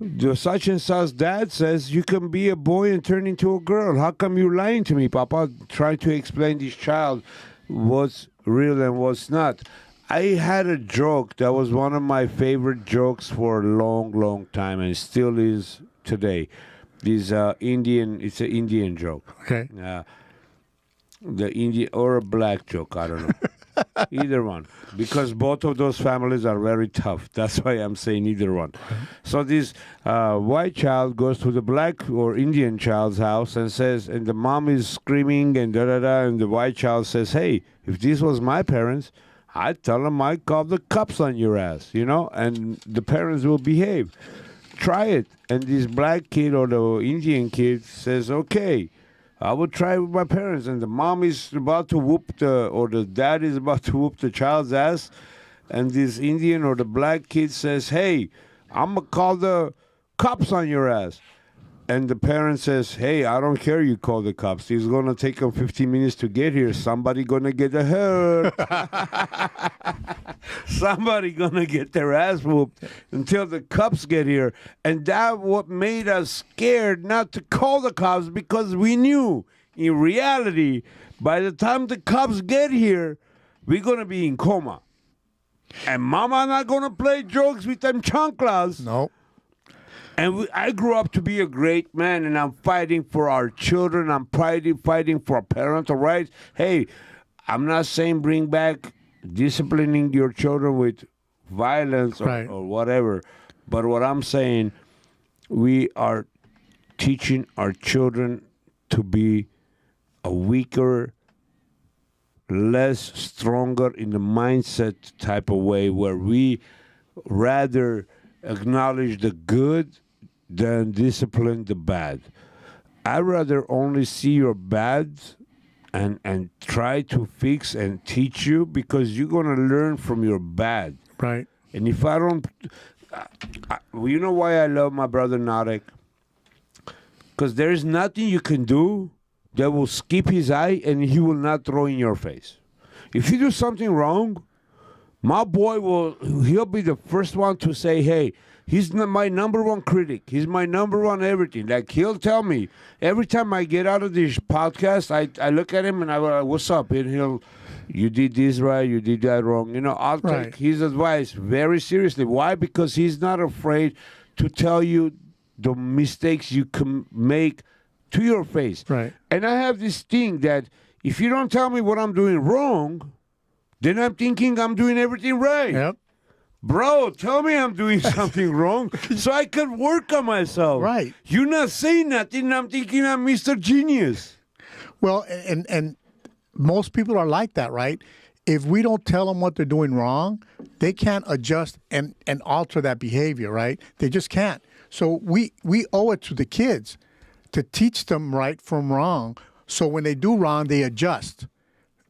the such and such dad says you can be a boy and turn into a girl. How come you're lying to me, Papa? Trying to explain this child what's real and what's not. I had a joke that was one of my favorite jokes for a long, long time and still is today. It's an Indian joke. Okay. The Indian or a black joke, I don't know. Either one. Because both of those families are very tough. That's why I'm saying either one. So this white child goes to the black or Indian child's house and says, and the mom is screaming and da-da-da, and the white child says, hey, if this was my parents, I'd tell them I'd call the cops on your ass, you know, and the parents will behave. Try it. And this black kid or the Indian kid says, okay, I will try it with my parents. And the mom is about to whoop the dad is about to whoop the child's ass. And this Indian or the black kid says, hey, I'm going to call the cops on your ass. And the parent says, hey, I don't care you call the cops. It's going to take them 15 minutes to get here. Somebody going to get hurt. Somebody going to get their ass whooped until the cops get here. And that what made us scared not to call the cops because we knew in reality, by the time the cops get here, we're going to be in coma. And mama not going to play jokes with them chanclas. No. And I grew up to be a great man, and I'm fighting for our children. I'm fighting for parental rights. Hey, I'm not saying bring back disciplining your children with violence or whatever. But what I'm saying, we are teaching our children to be a weaker, less stronger in the mindset type of way where we rather acknowledge the good than discipline the bad. I'd rather only see your bad and try to fix and teach you because you're going to learn from your bad. Right. And if I don't... you know why I love my brother Narek? Because there's nothing you can do that will skip his eye and he will not throw in your face. If you do something wrong, my boy he'll be the first one to say, hey, he's my number one critic. He's my number one everything. Like, he'll tell me, every time I get out of this podcast, I look at him and I go, what's up? And you did this right, you did that wrong. You know, I'll take his advice very seriously. Why? Because he's not afraid to tell you the mistakes you can make to your face. Right. And I have this thing that if you don't tell me what I'm doing wrong, then I'm thinking I'm doing everything right. Yep. Bro, tell me I'm doing something wrong so I can work on myself. Right. You're not saying nothing, and I'm thinking I'm Mr. Genius. Well, and most people are like that, right? If we don't tell them what they're doing wrong, they can't adjust and alter that behavior, right? They just can't. So we owe it to the kids to teach them right from wrong. So when they do wrong, they adjust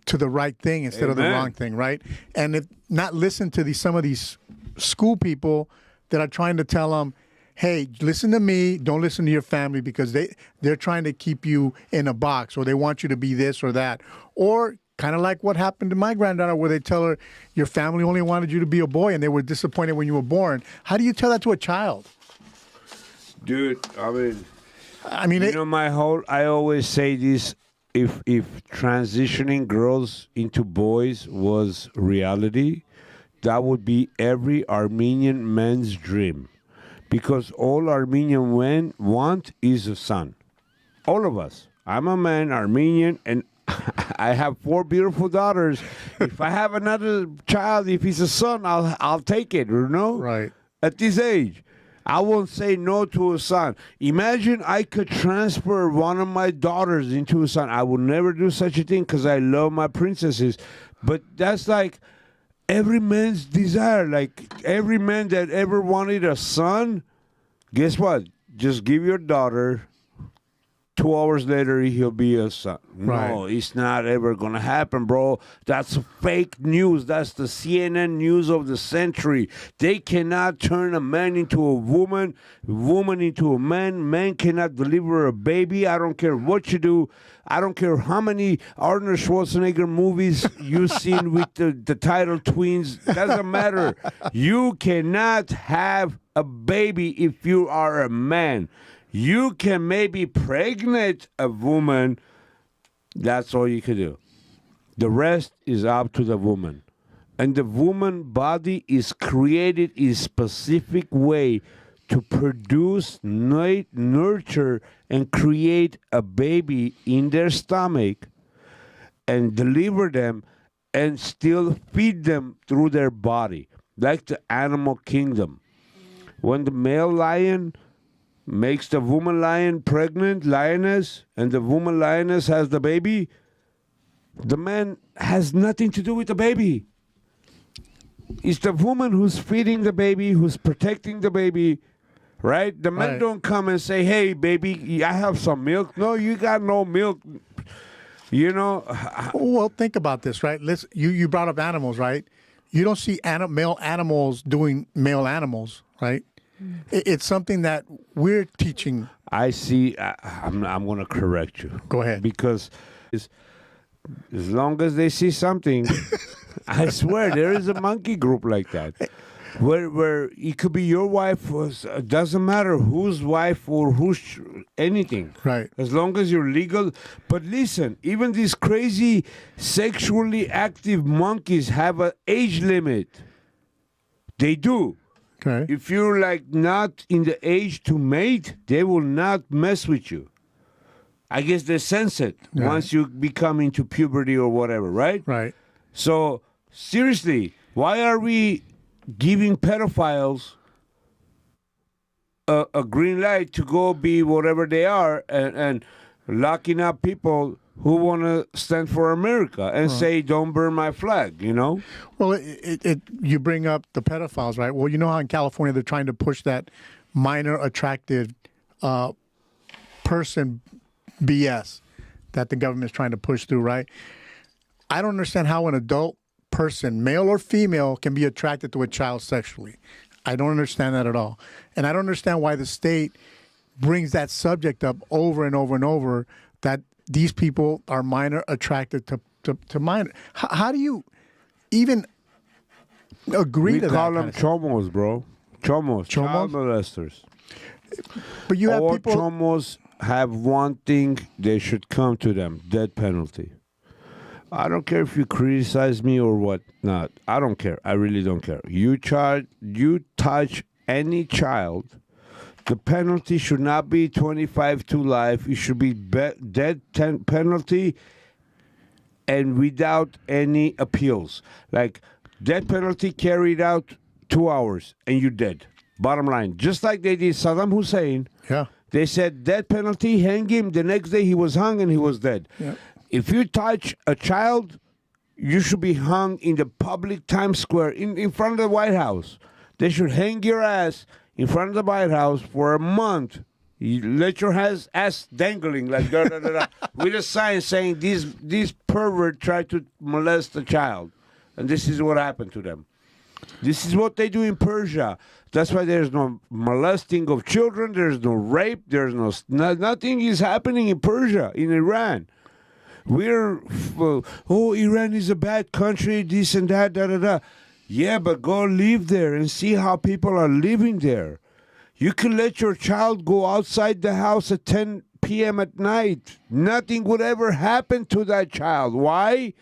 to the right thing instead of the wrong thing, right? And if not listen to some of these school people that are trying to tell them, hey, listen to me, don't listen to your family because they're trying to keep you in a box or they want you to be this or that. Or kind of like what happened to my granddaughter where they tell her your family only wanted you to be a boy and they were disappointed when you were born. How do you tell that to a child? Dude, I mean, I always say this, if transitioning girls into boys was reality, that would be every Armenian man's dream. Because all Armenian men want is a son. All of us. I'm a man, Armenian, and I have 4 beautiful daughters. If I have another child, if he's a son, I'll take it, you know? Right. At this age, I won't say no to a son. Imagine I could transfer one of my daughters into a son. I would never do such a thing because I love my princesses. But that's like every man's desire. Like every man that ever wanted a son, guess what? Just give your daughter. 2 hours later, he'll be a son. Right. No, it's not ever going to happen, bro. That's fake news. That's the CNN news of the century. They cannot turn a man into a woman into a man cannot deliver a baby. I don't care what you do. I don't care how many Arnold Schwarzenegger movies you've seen with the title twins. Doesn't matter. You cannot have a baby if you are a man. You can maybe pregnant a woman. That's all you can do. The rest is up to the woman. And the woman body is created in a specific way to produce, nurture, and create a baby in their stomach and deliver them and still feed them through their body, like the animal kingdom. When the male lion makes the woman lion pregnant, lioness, and the woman lioness has the baby, the man has nothing to do with the baby. It's the woman who's feeding the baby, who's protecting the baby, right? The men don't come and say, hey, baby, I have some milk. No, you got no milk. You know? Well, think about this, right? You brought up animals, right? You don't see male animals doing male animals, right? It's something that we're teaching. I see. I'm going to correct you. Go ahead. Because as long as they see something, I swear there is a monkey group like that, where it could be your wife. Doesn't matter whose wife or whose anything. Right. As long as you're legal. But listen, even these crazy sexually active monkeys have an age limit. They do. Okay. If you're like not in the age to mate, they will not mess with you. I guess they sense it once you become into puberty or whatever, right? Right. So seriously, why are we giving pedophiles a green light to go be whatever they are and locking up people who want to stand for America and say, don't burn my flag, you know? Well, you bring up the pedophiles, right? Well, you know how in California they're trying to push that minor attracted person BS that the government's trying to push through, right? I don't understand how an adult person, male or female, can be attracted to a child sexually. I don't understand that at all. And I don't understand why the state brings that subject up over and over and over, that these people are minor attracted to minor. How do you even agree to that? We call them chomos, bro. Chomos, child molesters. But you have all people... chomos have one thing, they should come to them, death penalty. I don't care if you criticize me or what not. I don't care. I really don't care. You touch any child, the penalty should not be 25 to life. It should be death penalty and without any appeals. Like death penalty carried out 2 hours and you're dead. Bottom line. Just like they did Saddam Hussein. Yeah. They said death penalty, hang him. The next day he was hung and he was dead. Yeah. If you touch a child, you should be hung in the public Times Square in front of the White House. They should hang your ass in front of the White House for a month. You let your ass dangling like da da da da with a sign saying these pervert tried to molest a child, and this is what happened to them. This is what they do in Persia. That's why there's no molesting of children. There's no rape. There's nothing is happening in Persia, in Iran. Iran is a bad country, this and that, da da da. Yeah, but go live there and see how people are living there. You can let your child go outside the house at 10 p.m. at night. Nothing would ever happen to that child. Why?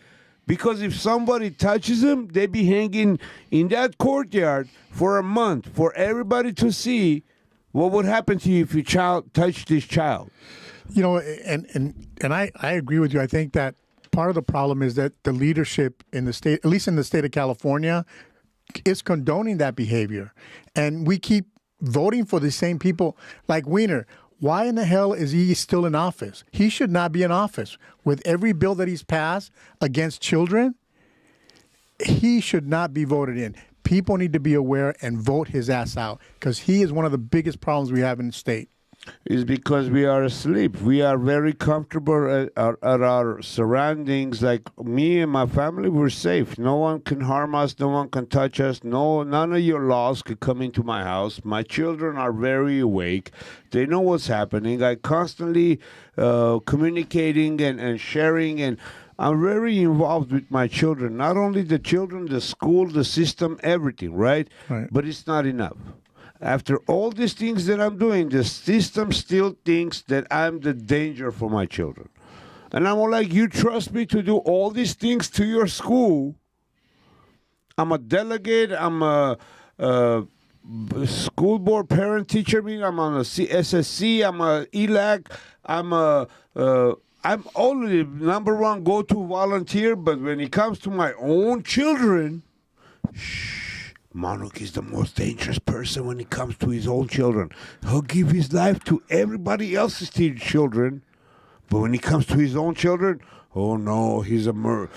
Because if somebody touches him, they be hanging in that courtyard for a month for everybody to see what would happen to you if your child touched this child. You know, and I agree with you. I think that part of the problem is that the leadership in the state, at least in the state of California, is condoning that behavior. And we keep voting for the same people like Wiener. Why in the hell is he still in office? He should not be in office. With every bill that he's passed against children, he should not be voted in. People need to be aware and vote his ass out because he is one of the biggest problems we have in the state. Is because we are asleep. We are very comfortable at our surroundings. Like me and my family, we're safe. No one can harm us. No one can touch us. None of your laws could come into my house. My children are very awake. They know what's happening. I constantly communicating and sharing, and I'm very involved with my children. Not only the children, the school, the system, everything, right? But it's not enough. After all these things that I'm doing, the system still thinks that I'm the danger for my children. And I'm like, you trust me to do all these things to your school? I'm a delegate. I'm a school board parent teacher meeting. I'm on a SSC. I'm a ELAC. I'm only number one go-to volunteer. But when it comes to my own children, Manuk is the most dangerous person when it comes to his own children. He'll give his life to everybody else's children, but when it comes to his own children, oh no, he's a murderer.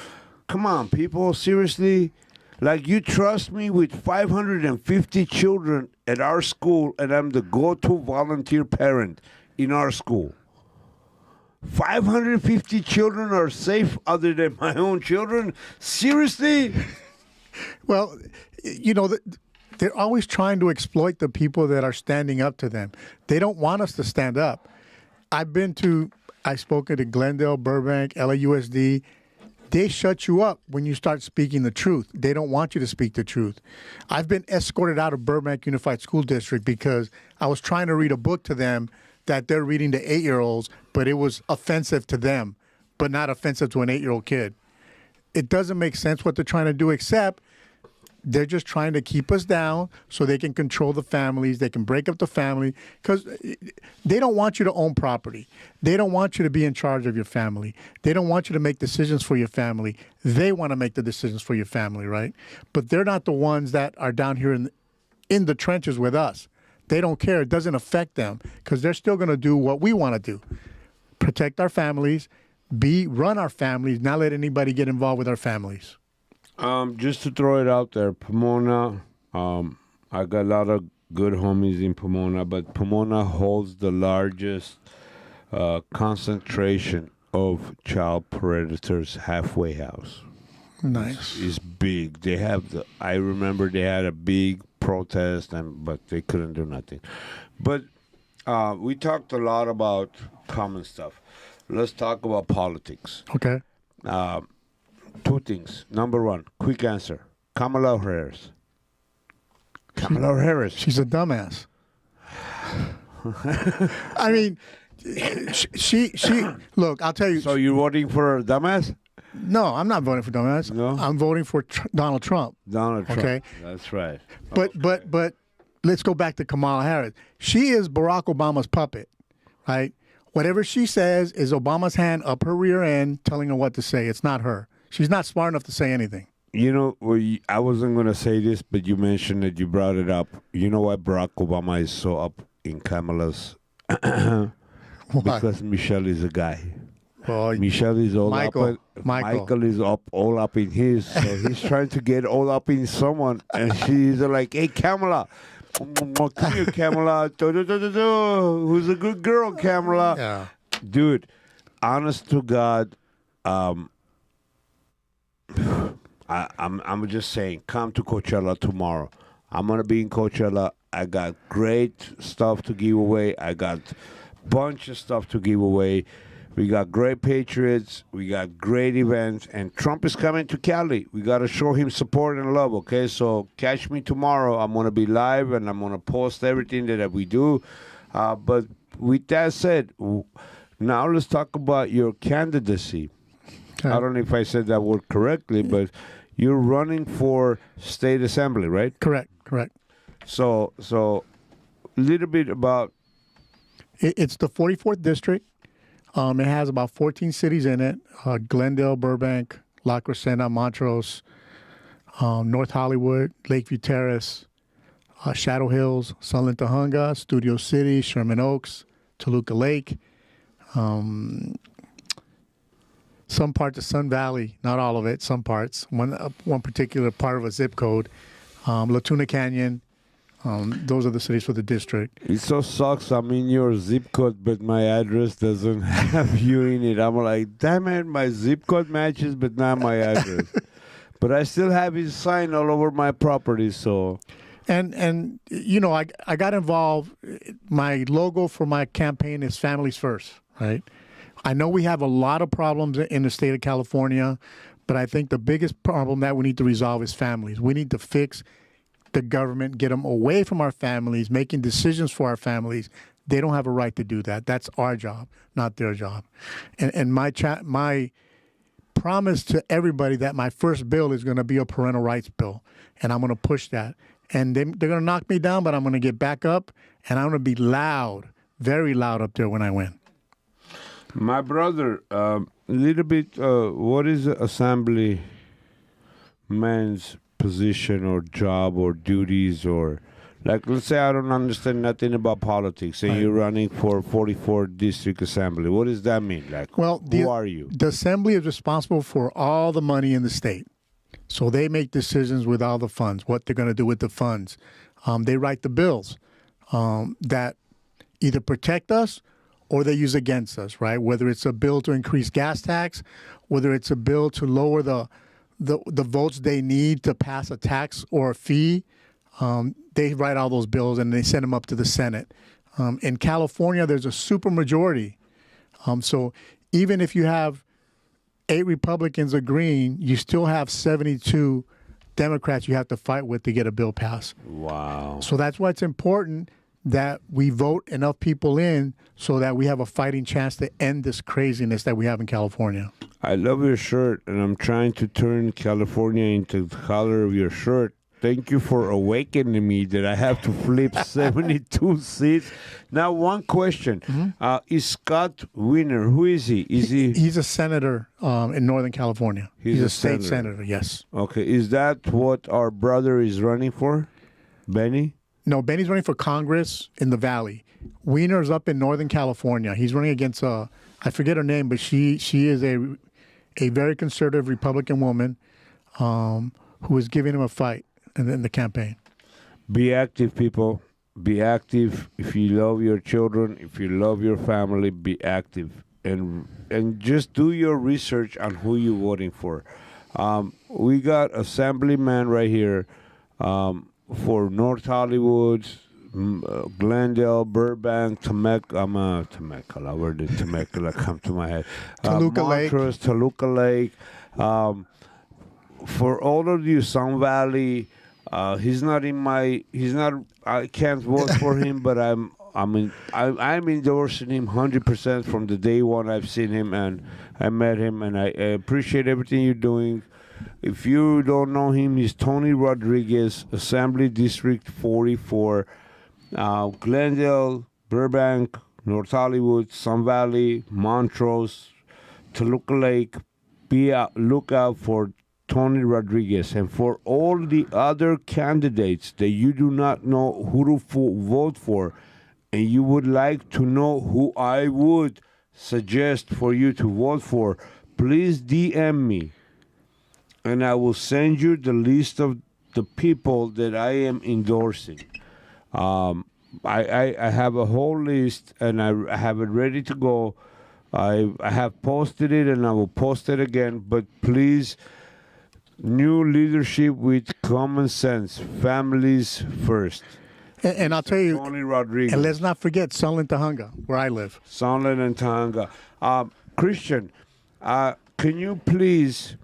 Come on, people, seriously? Like, you trust me with 550 children at our school, and I'm the go-to volunteer parent in our school. 550 children are safe other than my own children? Seriously? Well, you know, they're always trying to exploit the people that are standing up to them. They don't want us to stand up. I've spoken to Glendale, Burbank, LAUSD. They shut you up when you start speaking the truth. They don't want you to speak the truth. I've been escorted out of Burbank Unified School District because I was trying to read a book to them that they're reading to 8-year-olds, but it was offensive to them, but not offensive to an 8-year-old kid. It doesn't make sense what they're trying to do, except they're just trying to keep us down so they can control the families. They can break up the family because they don't want you to own property. They don't want you to be in charge of your family. They don't want you to make decisions for your family. They want to make the decisions for your family, right? But they're not the ones that are down here in the trenches with us. They don't care. It doesn't affect them because they're still going to do what we want to do. Protect our families, run our families, not let anybody get involved with our families. Just to throw it out there, Pomona, I got a lot of good homies in Pomona, but Pomona holds the largest concentration of child predators halfway house. Nice. It's big. They have I remember they had a big protest, but they couldn't do nothing. But we talked a lot about common stuff. Let's talk about politics. Okay. Two things. Number one, quick answer. Kamala Harris. Kamala Harris. She's a dumbass. I mean, she. Look, I'll tell you. So you're voting for a dumbass? No, I'm not voting for dumbass. No? I'm voting for Donald Trump. Donald Trump. Okay. That's right. But let's go back to Kamala Harris. She is Barack Obama's puppet, right? Whatever she says is Obama's hand up her rear end telling her what to say. It's not her. She's not smart enough to say anything. You know, I wasn't going to say this, but you mentioned it. You brought it up. You know why Barack Obama is so up in Kamala's? Because Michelle is a guy. Well, Michelle is all Michael. Michael is all up in his. So he's trying to get all up in someone. And she's like, hey, Kamala. Come here, Kamala. Who's a good girl, Kamala? Yeah. Dude, honest to God, I I'm just saying, come to Coachella tomorrow. I'm gonna be in Coachella. I got great stuff to give away. I got bunch of stuff to give away. We got great patriots. We got great events, and Trump is coming to Cali. We got to show him support and love. Okay, so catch me tomorrow. I'm gonna be live, and I'm gonna post everything that we do. But with that said, now let's talk about your candidacy. Okay. I don't know if I said that word correctly, but you're running for state assembly, right? Correct. So a little bit about. It's the 44th district. It has about 14 cities in it: Glendale, Burbank, La Crescenta, Montrose, North Hollywood, Lakeview Terrace, Shadow Hills, Sunland, Tujunga, Studio City, Sherman Oaks, Toluca Lake, some parts of Sun Valley, not all of it, some parts, one particular part of a zip code, La Tuna Canyon. Those are the cities for the district. It so sucks. I'm in your zip code, but my address doesn't have you in it. I'm like, damn it, my zip code matches, but not my address. But I still have his sign all over my property, so. And you know, I got involved. My logo for my campaign is Families First, right? I know we have a lot of problems in the state of California, but I think the biggest problem that we need to resolve is families. We need to fix the government, get them away from our families, making decisions for our families. They don't have a right to do that. That's our job, not their job. And my promise to everybody that my first bill is going to be a parental rights bill, and I'm going to push that. And they're going to knock me down, but I'm going to get back up, and I'm going to be loud, very loud up there when I win. My brother, a little bit, what is assemblyman's position or job or duties, or like, let's say I don't understand nothing about politics and you're running for 44th District Assembly. What does that mean? Like, well, who are you? The Assembly is responsible for all the money in the state. So they make decisions with all the funds, what they're going to do with the funds. They write the bills that either protect us or they use against us, right? Whether it's a bill to increase gas tax, whether it's a bill to lower the votes they need to pass a tax or a fee, they write all those bills and they send them up to the Senate. In California, there's a supermajority. So even if you have 8 Republicans agreeing, you still have 72 Democrats you have to fight with to get a bill passed. Wow. So that's why it's important that we vote enough people in so that we have a fighting chance to end this craziness that we have in California. I love your shirt, and I'm trying to turn California into the color of your shirt. Thank you for awakening me that I have to flip 72 seats. Now, one question. Is Scott Wiener, who is he? He's a senator in Northern California. He's a state senator, yes. Okay. Is that what our brother is running for? Benny? No, Benny's running for Congress in the Valley. Wiener's up in Northern California. He's running against, I forget her name, but she is a very conservative Republican woman who is giving him a fight in the campaign. Be active, people. Be active. If you love your children, if you love your family, be active. And just do your research on who you're voting for. We got Assemblyman right here for North Hollywood, Glendale, Burbank, Temecula. Where did Temecula come to my head? Toluca Lake. Montrose, Toluca Lake. For all of you, Sun Valley, he's not. I can't vote for him, but I'm endorsing him 100% from the day one I've seen him and I met him, and I appreciate everything you're doing. If you don't know him, he's Tony Rodriguez, Assembly District 44, Glendale, Burbank, North Hollywood, Sun Valley, Montrose, Toluca Lake. Look out for Tony Rodriguez. And for all the other candidates that you do not know who to vote for, and you would like to know who I would suggest for you to vote for, please DM me, and I will send you the list of the people that I am endorsing. I have a whole list, and I have it ready to go. I have posted it, and I will post it again. But please New leadership with common sense. Families first. And I'll tell you, Tony Rodriguez. and let's not forget Sunland, Tahunga, where I live. Sunland and Tanga. Christian, can you please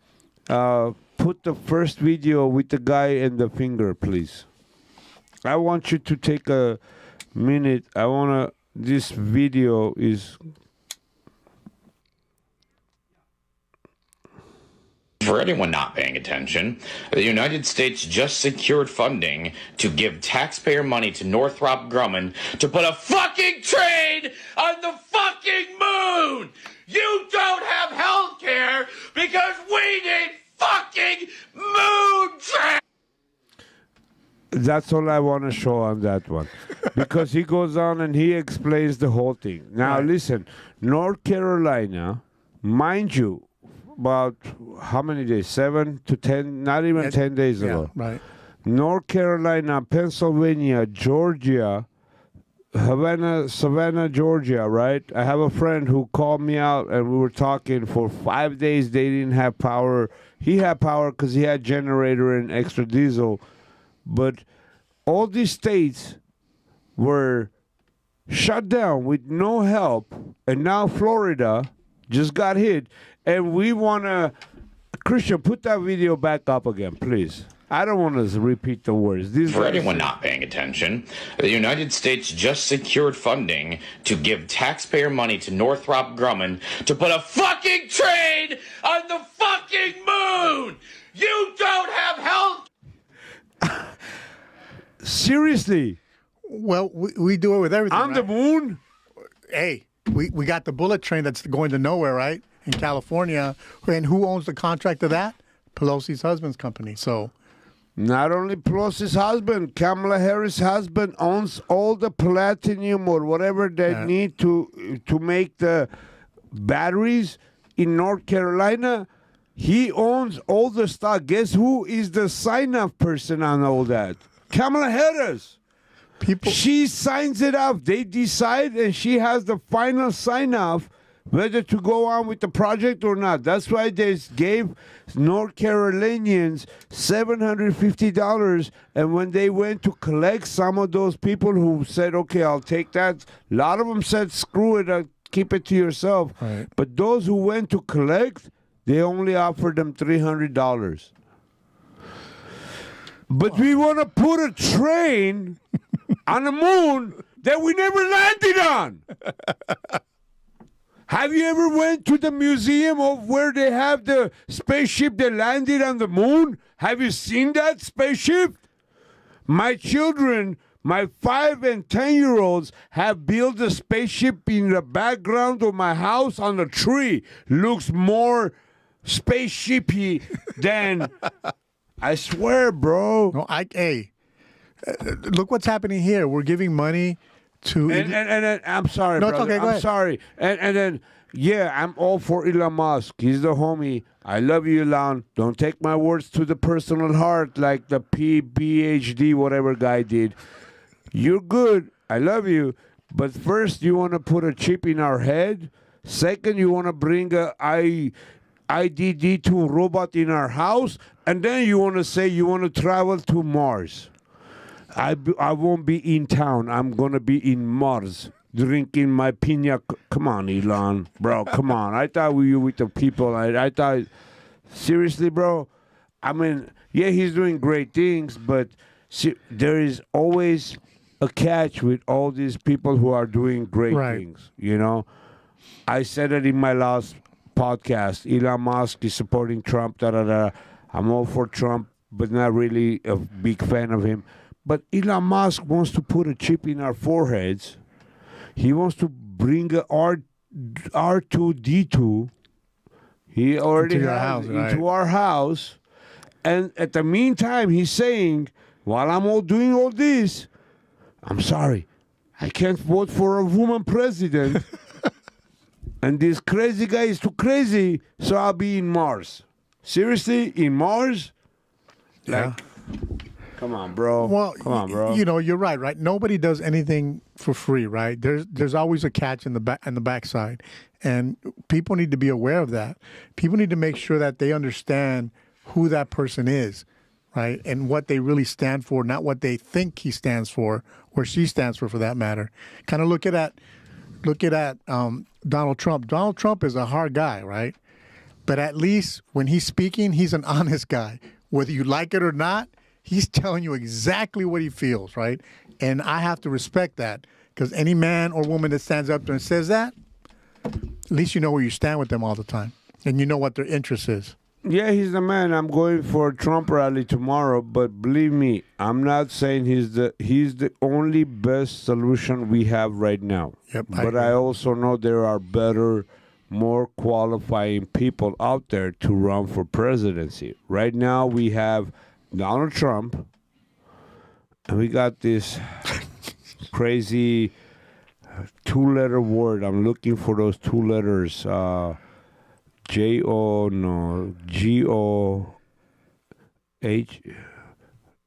put the first video with the guy and the finger, please? I want you to take a minute. This video is... For anyone not paying attention, the United States just secured funding to give taxpayer money to Northrop Grumman to put a fucking train on the fucking moon! You don't have health care because we need fucking moon train! That's all I want to show on that one. Because he goes on and he explains the whole thing. Now, Right. listen, North Carolina, mind you, about how many days? 7 to 10, not even 10 days ago. Right. North Carolina, Pennsylvania, Georgia, Savannah, Georgia, right? I have a friend who called me out and we were talking for 5 days. They didn't have power. He had power because he had generator and extra diesel. But all these states were shut down with no help. And now Florida just got hit. And we want to... Christian, put that video back up again, please. I don't want to repeat the words. For anyone not paying attention, the United States just secured funding to give taxpayer money to Northrop Grumman to put a fucking train on the fucking moon! You don't have health! Seriously. Well, we do it with everything. On the right? moon? Hey, we got the bullet train that's going to nowhere, right? In California. And who owns the contract of that? Pelosi's husband's company. So... Not only Pelosi's husband, Kamala Harris' husband owns all the platinum or whatever they need to make the batteries in North Carolina. He owns all the stock. Guess who is the sign-off person on all that? Kamala Harris. She signs it off. They decide, and she has the final sign-off whether to go on with the project or not. That's why they gave North Carolinians $750, and when they went to collect, some of those people who said, okay, I'll take that, a lot of them said, screw it, I'll keep it to yourself. Right. But those who went to collect, they only offered them $300. But we want to put a train on the moon that we never landed on. Have you ever went to the museum of where they have the spaceship that landed on the moon? Have you seen that spaceship? My children, my 5 and 10-year-olds, have built a spaceship in the background of my house on a tree. Looks more spaceshipy than... I swear, bro. No, hey, look what's happening here. We're giving money to... And I'm sorry, no, brother. It's okay, go I'm ahead. sorry. And then, yeah, I'm all for Elon Musk. He's the homie. I love you, Elon. Don't take my words to the personal heart like the PhD whatever guy did. You're good. I love you. But first, you want to put a chip in our head. Second, you want to bring a IDD2 robot in our house. And then you want to say you want to travel to Mars. I won't be in town. I'm going to be in Mars drinking my pina. Come on, Elon. Bro, come on. I thought we were with the people. I thought, seriously, bro? I mean, yeah, he's doing great things, but there is always a catch with all these people who are doing great things, you know? I said it in my last podcast. Elon Musk is supporting Trump, da-da-da. I'm all for Trump, but not really a big fan of him. But Elon Musk wants to put a chip in our foreheads. He wants to bring a R2D2. He already into has into our house. And at the meantime, he's saying, while I'm doing all this, I'm sorry, I can't vote for a woman president. And this crazy guy is too crazy, so I'll be in Mars. Seriously, in Mars? Yeah. Come on, bro. Well, come on, bro. You know, you're right. Nobody does anything for free, right? There's always a catch in the backside, and people need to be aware of that. People need to make sure that they understand who that person is, right? And what they really stand for, not what they think he stands for or she stands for that matter. Kind of look at Donald Trump. Donald Trump is a hard guy, right? But at least when he's speaking, he's an honest guy. Whether you like it or not, he's telling you exactly what he feels, right? And I have to respect that, because any man or woman that stands up there and says that, at least you know where you stand with them all the time, and you know what their interest is. Yeah, he's the man. I'm going for a Trump rally tomorrow, but believe me, I'm not saying he's the only best solution we have right now. Yep, but I also know there are better, more qualifying people out there to run for presidency. Right now we have Donald Trump, and we got this crazy two-letter word. I'm looking for those two letters. G-O-H.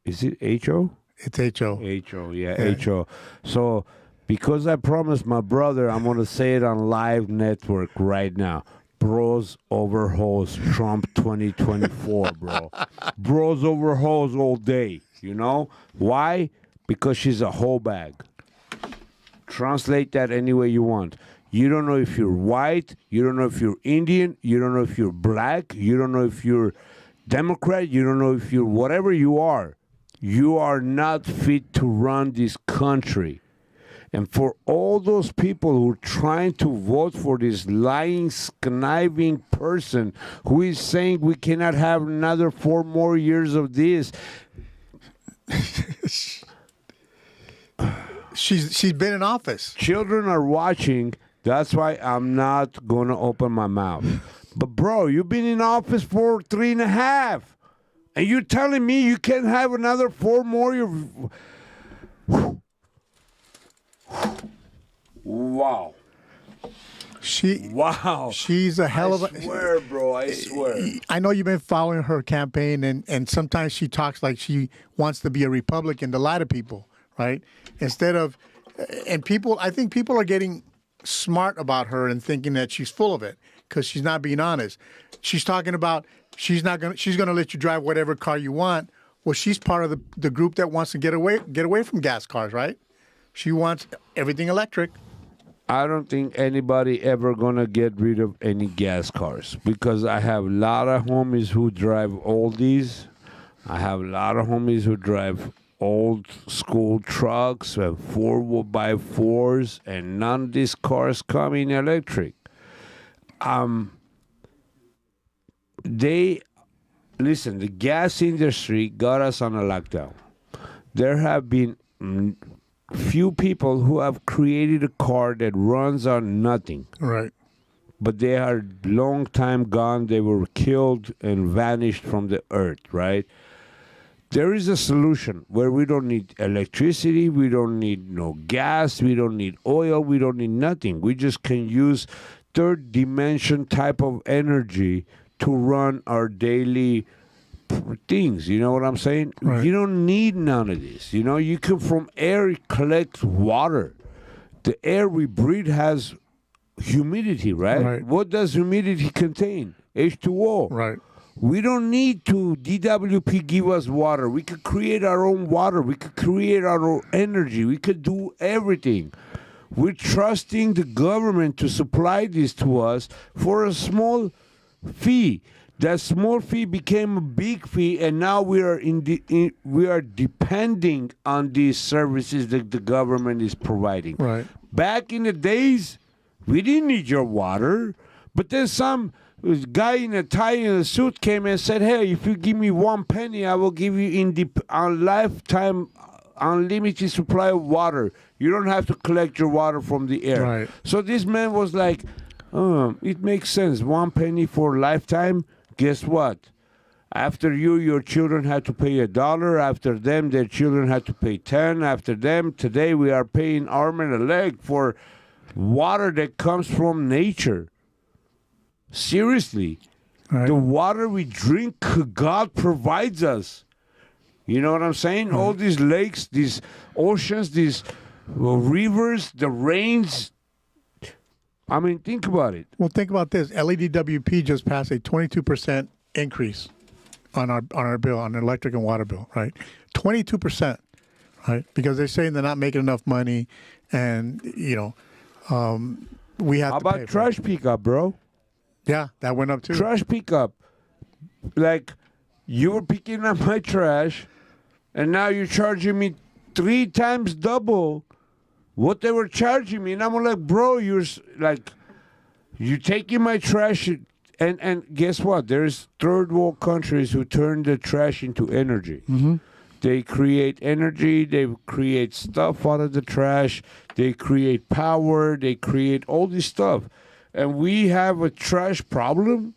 Is it H-O? It's H-O. H-O, yeah, H-O. So, because I promised my brother, I'm going to say it on live network right now. Bros over hoes, Trump 2024, bro. Bros over hoes all day, you know? Why? Because she's a hoe bag. Translate that any way you want. You don't know if you're white. You don't know if you're Indian. You don't know if you're black. You don't know if you're Democrat. You don't know if you're whatever you are. You are not fit to run this country. And for all those people who are trying to vote for this lying, conniving person who is saying we cannot have another 4 more years of this. She's been in office. Children are watching. That's why I'm not going to open my mouth. But, bro, you've been in office for 3.5. And you're telling me you can't have another 4 more years? Wow. She's a hell of a... I swear, bro, I swear. I know you've been following her campaign, and sometimes she talks like she wants to be a Republican to lie to people, right? Instead of... And people, I think people are getting smart about her and thinking that she's full of it because she's not being honest. She's talking about she's going to let you drive whatever car you want. Well, she's part of the group that wants to get away from gas cars, right? She wants everything electric. I don't think anybody ever gonna get rid of any gas cars because I have a lot of homies who drive oldies. I have a lot of homies who drive old school trucks and 4x4s, and none of these cars come in electric. Listen, the gas industry got us on a lockdown. There have been few people who have created a car that runs on nothing. Right. But they are long time gone. They were killed and vanished from the earth, right? There is a solution where we don't need electricity, we don't need no gas, we don't need oil, we don't need nothing. We just can use third dimension type of energy to run our daily things. You know what I'm saying? Right. You don't need none of this. You know, you can from air collect water. The air we breathe has humidity, right? What does humidity contain? H2O. Right. We don't need to DWP give us water. We could create our own water. We could create our own energy. We could do everything. We're trusting the government to supply this to us for a small fee. That small fee became a big fee, and now we are depending on these services that the government is providing. Right. Back in the days, we didn't need your water, but then some guy in a tie and a suit came and said, "Hey, if you give me 1 penny, I will give you a lifetime unlimited supply of water. You don't have to collect your water from the air." Right. So this man was like, it makes sense. 1 penny for lifetime. Guess what? After you, your children had to pay $1. After them, their children had to pay 10. After them, today we are paying arm and a leg for water that comes from nature. Seriously. Right. The water we drink, God provides us. You know what I'm saying? Mm-hmm. All these lakes, these oceans, these rivers, the rains. I mean, think about it. Well, think about this. LEDWP just passed a 22% increase on our bill, on our electric and water bill, right? 22%, right? Because they're saying they're not making enough money, and we have. How to pay about for trash it. pickup, bro? Yeah, that went up too. Trash pickup. Like, you were picking up my trash, and now you're charging me 3 times double what they were charging me. And I'm like, bro, you're taking my trash. And guess what? There's third world countries who turn the trash into energy. Mm-hmm. They create energy. They create stuff out of the trash. They create power. They create all this stuff. And we have a trash problem,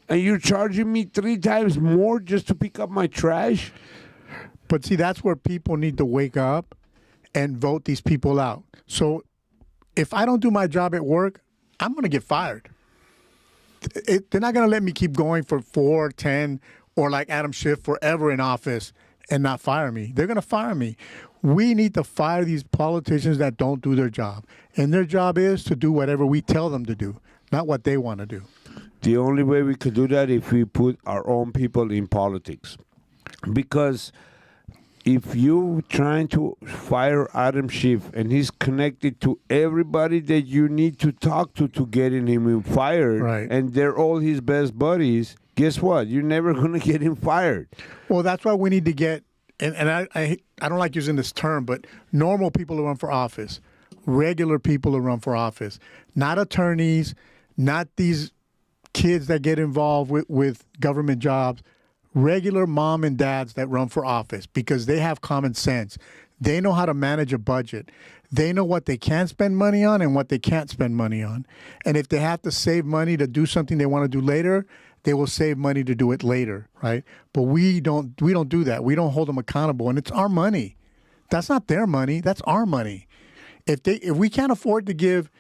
and you're charging me 3 times more just to pick up my trash? But see, that's where people need to wake up and vote these people out. So if I don't do my job at work, I'm going to get fired. They're not going to let me keep going for 4, 10, or like Adam Schiff forever in office and not fire me. They're going to fire me. We need to fire these politicians that don't do their job. And their job is to do whatever we tell them to do, not what they want to do. The only way we could do that if we put our own people in politics. Because if you trying to fire Adam Schiff and he's connected to everybody that you need to talk to getting him fired, right, and they're all his best buddies, guess what? You're never going to get him fired. Well, that's why we need to get, and I don't like using this term, but normal people who run for office, regular people who run for office, not attorneys, not these kids that get involved with government jobs, regular mom and dads that run for office, because they have common sense. They know how to manage a budget. They know what they can spend money on and what they can't spend money on. And if they have to save money to do something they want to do later, they will save money to do it later, right? But we don't do that. We don't hold them accountable, and it's our money. That's not their money. That's our money. If we can't afford to give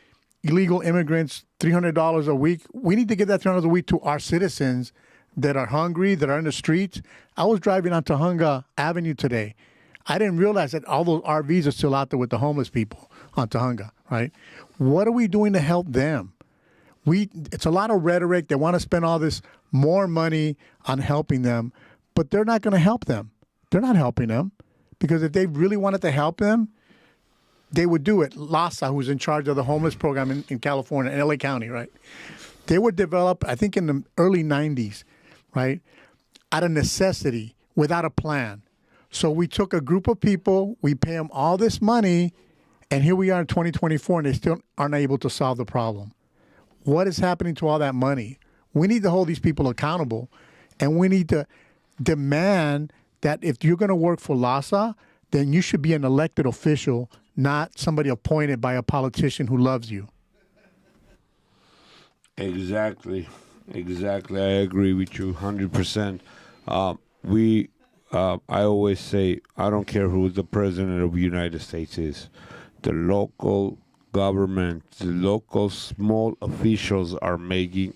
illegal immigrants $300 a week, we need to give that $300 a week to our citizens that are hungry, that are in the streets. I was driving on Tujunga Avenue today. I didn't realize that all those RVs are still out there with the homeless people on Tujunga, right? What are we doing to help them? It's a lot of rhetoric. They want to spend all this more money on helping them, but they're not going to help them. They're not helping them, because if they really wanted to help them, they would do it. LASA, who's in charge of the homeless program in California, in LA County, right? They were developed, I think, in the early 90s, right, out of necessity, without a plan. So we took a group of people, we pay them all this money, and here we are in 2024, and they still aren't able to solve the problem. What is happening to all that money? We need to hold these people accountable, and we need to demand that if you're going to work for LASA, then you should be an elected official, not somebody appointed by a politician who loves you. Exactly. I agree with you 100%. I always say, I don't care who the president of the United States is. The local government, the local small officials are making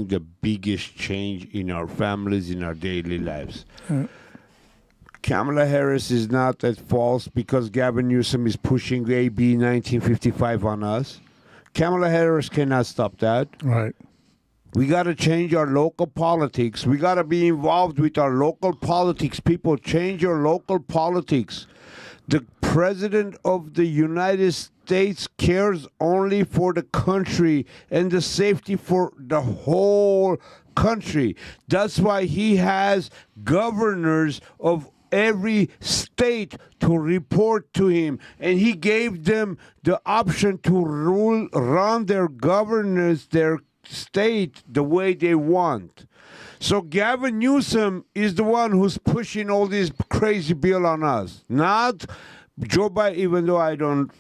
the biggest change in our families, in our daily lives. Kamala Harris is not at fault because Gavin Newsom is pushing AB 1955 on us. Kamala Harris cannot stop that. Right. We got to change our local politics. We got to be involved with our local politics. People, change your local politics. The President of the United States cares only for the country and the safety for the whole country. That's why he has governors of every state to report to him, and he gave them the option to run their governors, their state, the way they want. So Gavin Newsom is the one who's pushing all this crazy bill on us, not Joe Biden, even though I don't,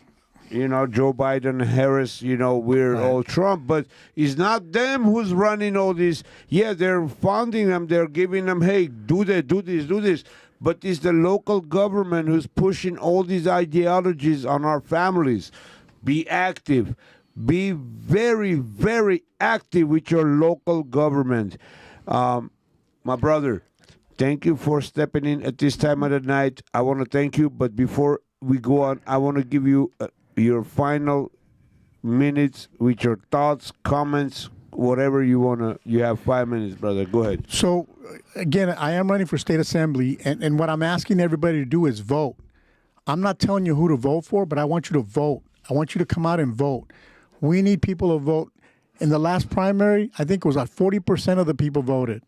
Joe Biden, Harris, we're right, all Trump, but it's not them who's running all this. Yeah, they're funding them, they're giving them, hey, do that, do this. But it's the local government who's pushing all these ideologies on our families. Be active. Be very, very active with your local government. My brother, thank you for stepping in at this time of the night. I want to thank you, but before we go on, I want to give you your final minutes with your thoughts, comments, whatever you want to. You have 5 minutes, brother. Go ahead. So, again, I am running for state assembly, and what I'm asking everybody to do is vote. I'm not telling you who to vote for, but I want you to vote. I want you to come out and vote. We need people to vote. In the last primary, I think it was like 40% of the people voted,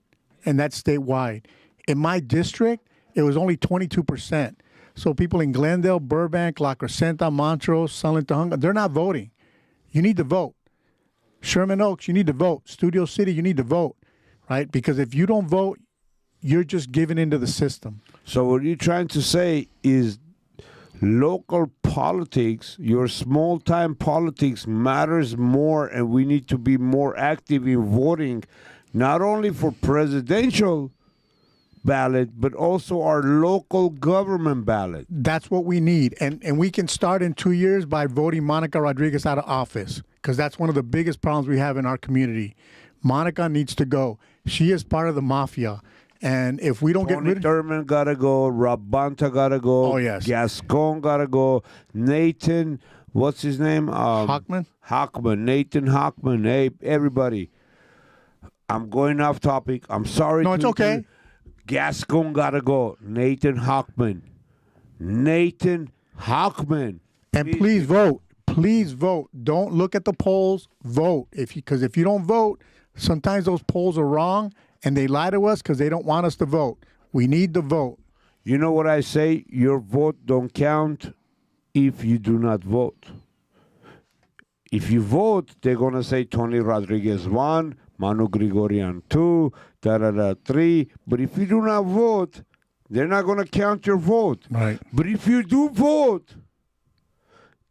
and that's statewide. In my district, it was only 22%. So people in Glendale, Burbank, La Crescenta, Montrose, Sunland, Tahunga, they're not voting. You need to vote. Sherman Oaks, you need to vote. Studio City, you need to vote, right? Because if you don't vote, you're just giving into the system. So what you're trying to say is local politics, your small-time politics matters more, and we need to be more active in voting, not only for presidential ballot, but also our local government ballot. That's what we need. And we can start in 2 years by voting Monica Rodriguez out of office, because that's one of the biggest problems we have in our community. Monica needs to go. She is part of the mafia. And if we don't get rid of Thurman gotta go, Rob Bonta gotta go, Oh, yes. Gascon gotta go, Nathan, what's his name? Hockman? Hockman, Nathan Hockman. Hey, everybody. I'm going off topic. I'm sorry. No, it's okay. Gascon gotta go. Nathan Hockman. Nathan Hockman. And please vote. Please vote. Don't look at the polls. Vote. Because if you don't vote, sometimes those polls are wrong, and they lie to us because they don't want us to vote. We need to vote. You know what I say? Your vote don't count if you do not vote. If you vote, they're going to say Tony Rodriguez 1, Manuk Grigoryan 2, da-da-da 3. But if you do not vote, they're not going to count your vote. Right. But if you do vote,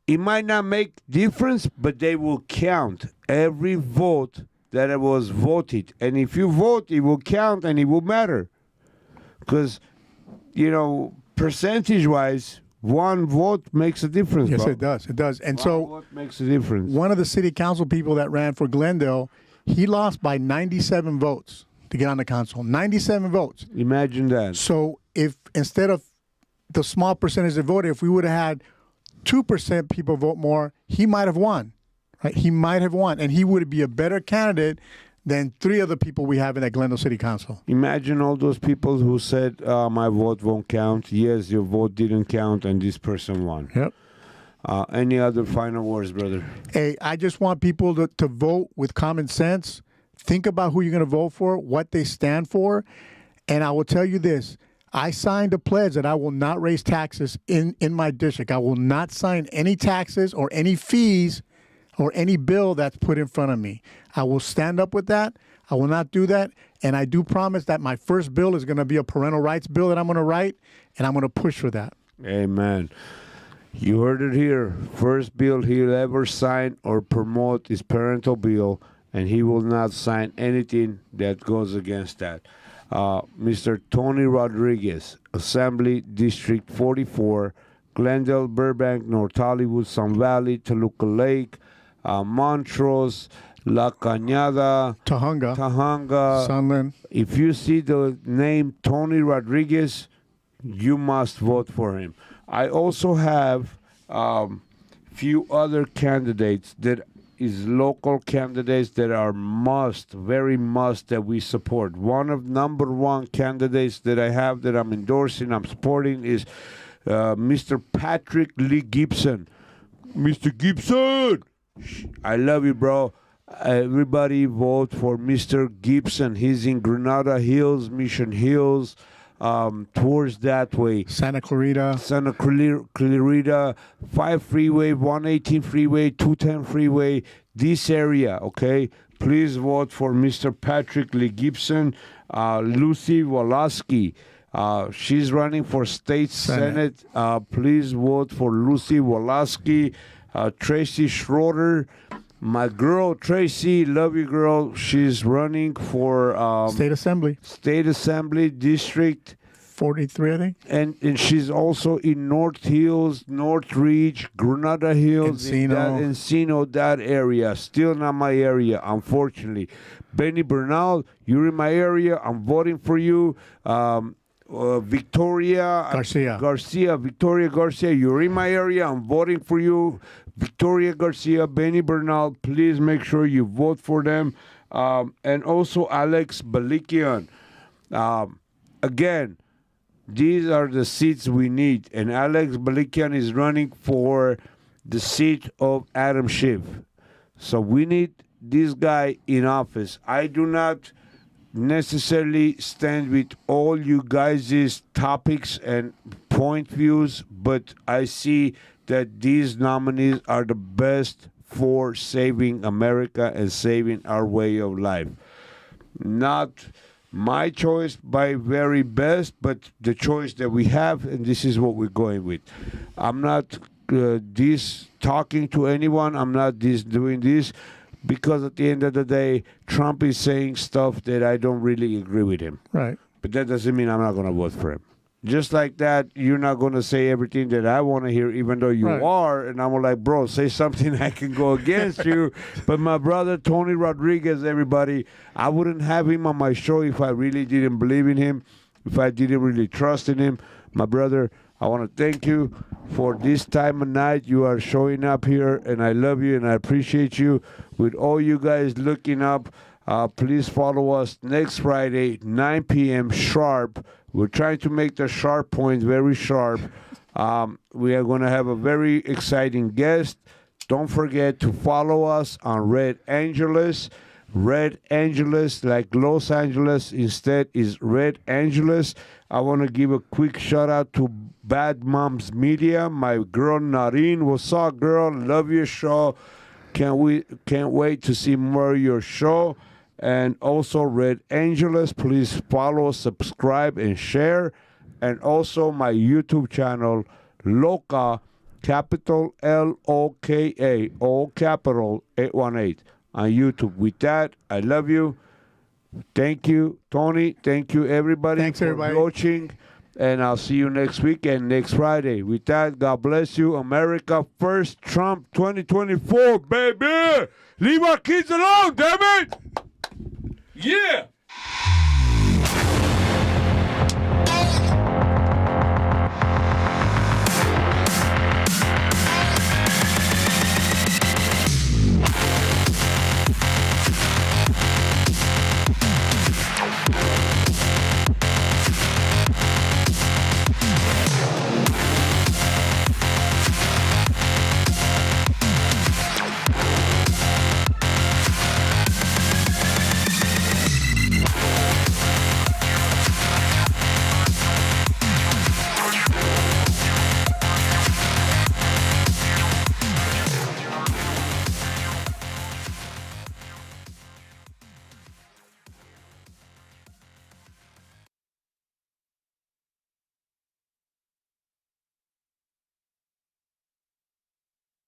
it might not make difference, but they will count every vote that it was voted. And if you vote, it will count and it will matter. Because, percentage-wise, one vote makes a difference. Yes, bro. it does. It does. And One so vote makes a difference. one of the city council people that ran for Glendale, he lost by 97 votes to get on the council. 97 votes. Imagine that. So if instead of the small percentage that voted, if we would have had 2% people vote more, he might have won. Right? He might have won, and he would be a better candidate than 3 other people we have in that Glendale City Council. Imagine all those people who said, my vote won't count. Yes, your vote didn't count, and this person won. Yep. Any other final words, brother? Hey, I just want people to vote with common sense. Think about who you're going to vote for, what they stand for. And I will tell you this. I signed a pledge that I will not raise taxes in my district. I will not sign any taxes or any fees or any bill that's put in front of me. I will stand up with that. I will not do that. And I do promise that my first bill is going to be a parental rights bill that I'm going to write, and I'm going to push for that. Amen. You heard it here. First bill he'll ever sign or promote is parental bill, and he will not sign anything that goes against that. Mr. Tony Rodriguez, Assembly District 44, Glendale, Burbank, North Hollywood, Sun Valley, Toluca Lake, Montrose, La Cañada, Tahunga, Sunland. If you see the name Tony Rodriguez, you must vote for him. I also have few other candidates that is local candidates that are very must that we support. One of number one candidates that I have that I'm endorsing, I'm supporting is Mr. Patrick Lee Gibson. Mr. Gibson, I love you, bro. Everybody vote for Mr. Gibson. He's in Granada Hills, Mission Hills, towards that way. Santa Clarita, 5 freeway, 118 freeway, 210 freeway, this area, okay? Please vote for Mr. Patrick Lee Gibson. Lucy Wolaski, she's running for state senate. Please vote for Lucy Wolaski. Tracy Schroeder, my girl Tracy, love you, girl. She's running for State Assembly District 43, I think. And she's also in North Hills, North Ridge, Granada Hills, Encino, that area. Still not my area, unfortunately. Benny Bernal, you're in my area. I'm voting for you. Victoria Garcia, you're in my area. I'm voting for you. Victoria Garcia, Benny Bernal, please make sure you vote for them. and also Alex Balikian. Again, these are the seats we need. And Alex Balikian is running for the seat of Adam Schiff. So we need this guy in office. I do not necessarily stand with all you guys' topics and point views, but I see that these nominees are the best for saving America and saving our way of life. Not my choice by very best, but the choice that we have, and this is what we're going with. I'm not this talking to anyone. I'm not this doing this because at the end of the day, Trump is saying stuff that I don't really agree with him. Right. But that doesn't mean I'm not going to vote for him. Just like that, you're not going to say everything that I want to hear, even though you are. And I'm like, bro, say something I can go against you. But my brother, Tony Rodriguez, everybody, I wouldn't have him on my show if I really didn't believe in him, if I didn't really trust in him. My brother, I want to thank you for this time of night. You are showing up here, and I love you, and I appreciate you. With all you guys looking up, please follow us next Friday, 9 p.m. sharp. We're trying to make the sharp point very sharp. We are going to have a very exciting guest. Don't forget to follow us on Red Angeles. Red Angeles, like Los Angeles, instead is Red Angeles. I want to give a quick shout out to Bad Moms Media. My girl Nareen, what's up, girl? Love your show. Can't wait to see more of your show. And also Red Angeles, please follow, subscribe, and share. And also my YouTube channel, Loka, capital L-O-K-A, all capital 818 on YouTube. With that, I love you. Thank you, Tony. Thank you, everybody. Thanks, everybody. Watching. And I'll see you next week and next Friday. With that, God bless you. America first, Trump 2024, baby. Leave our kids alone, damn it. Yeah.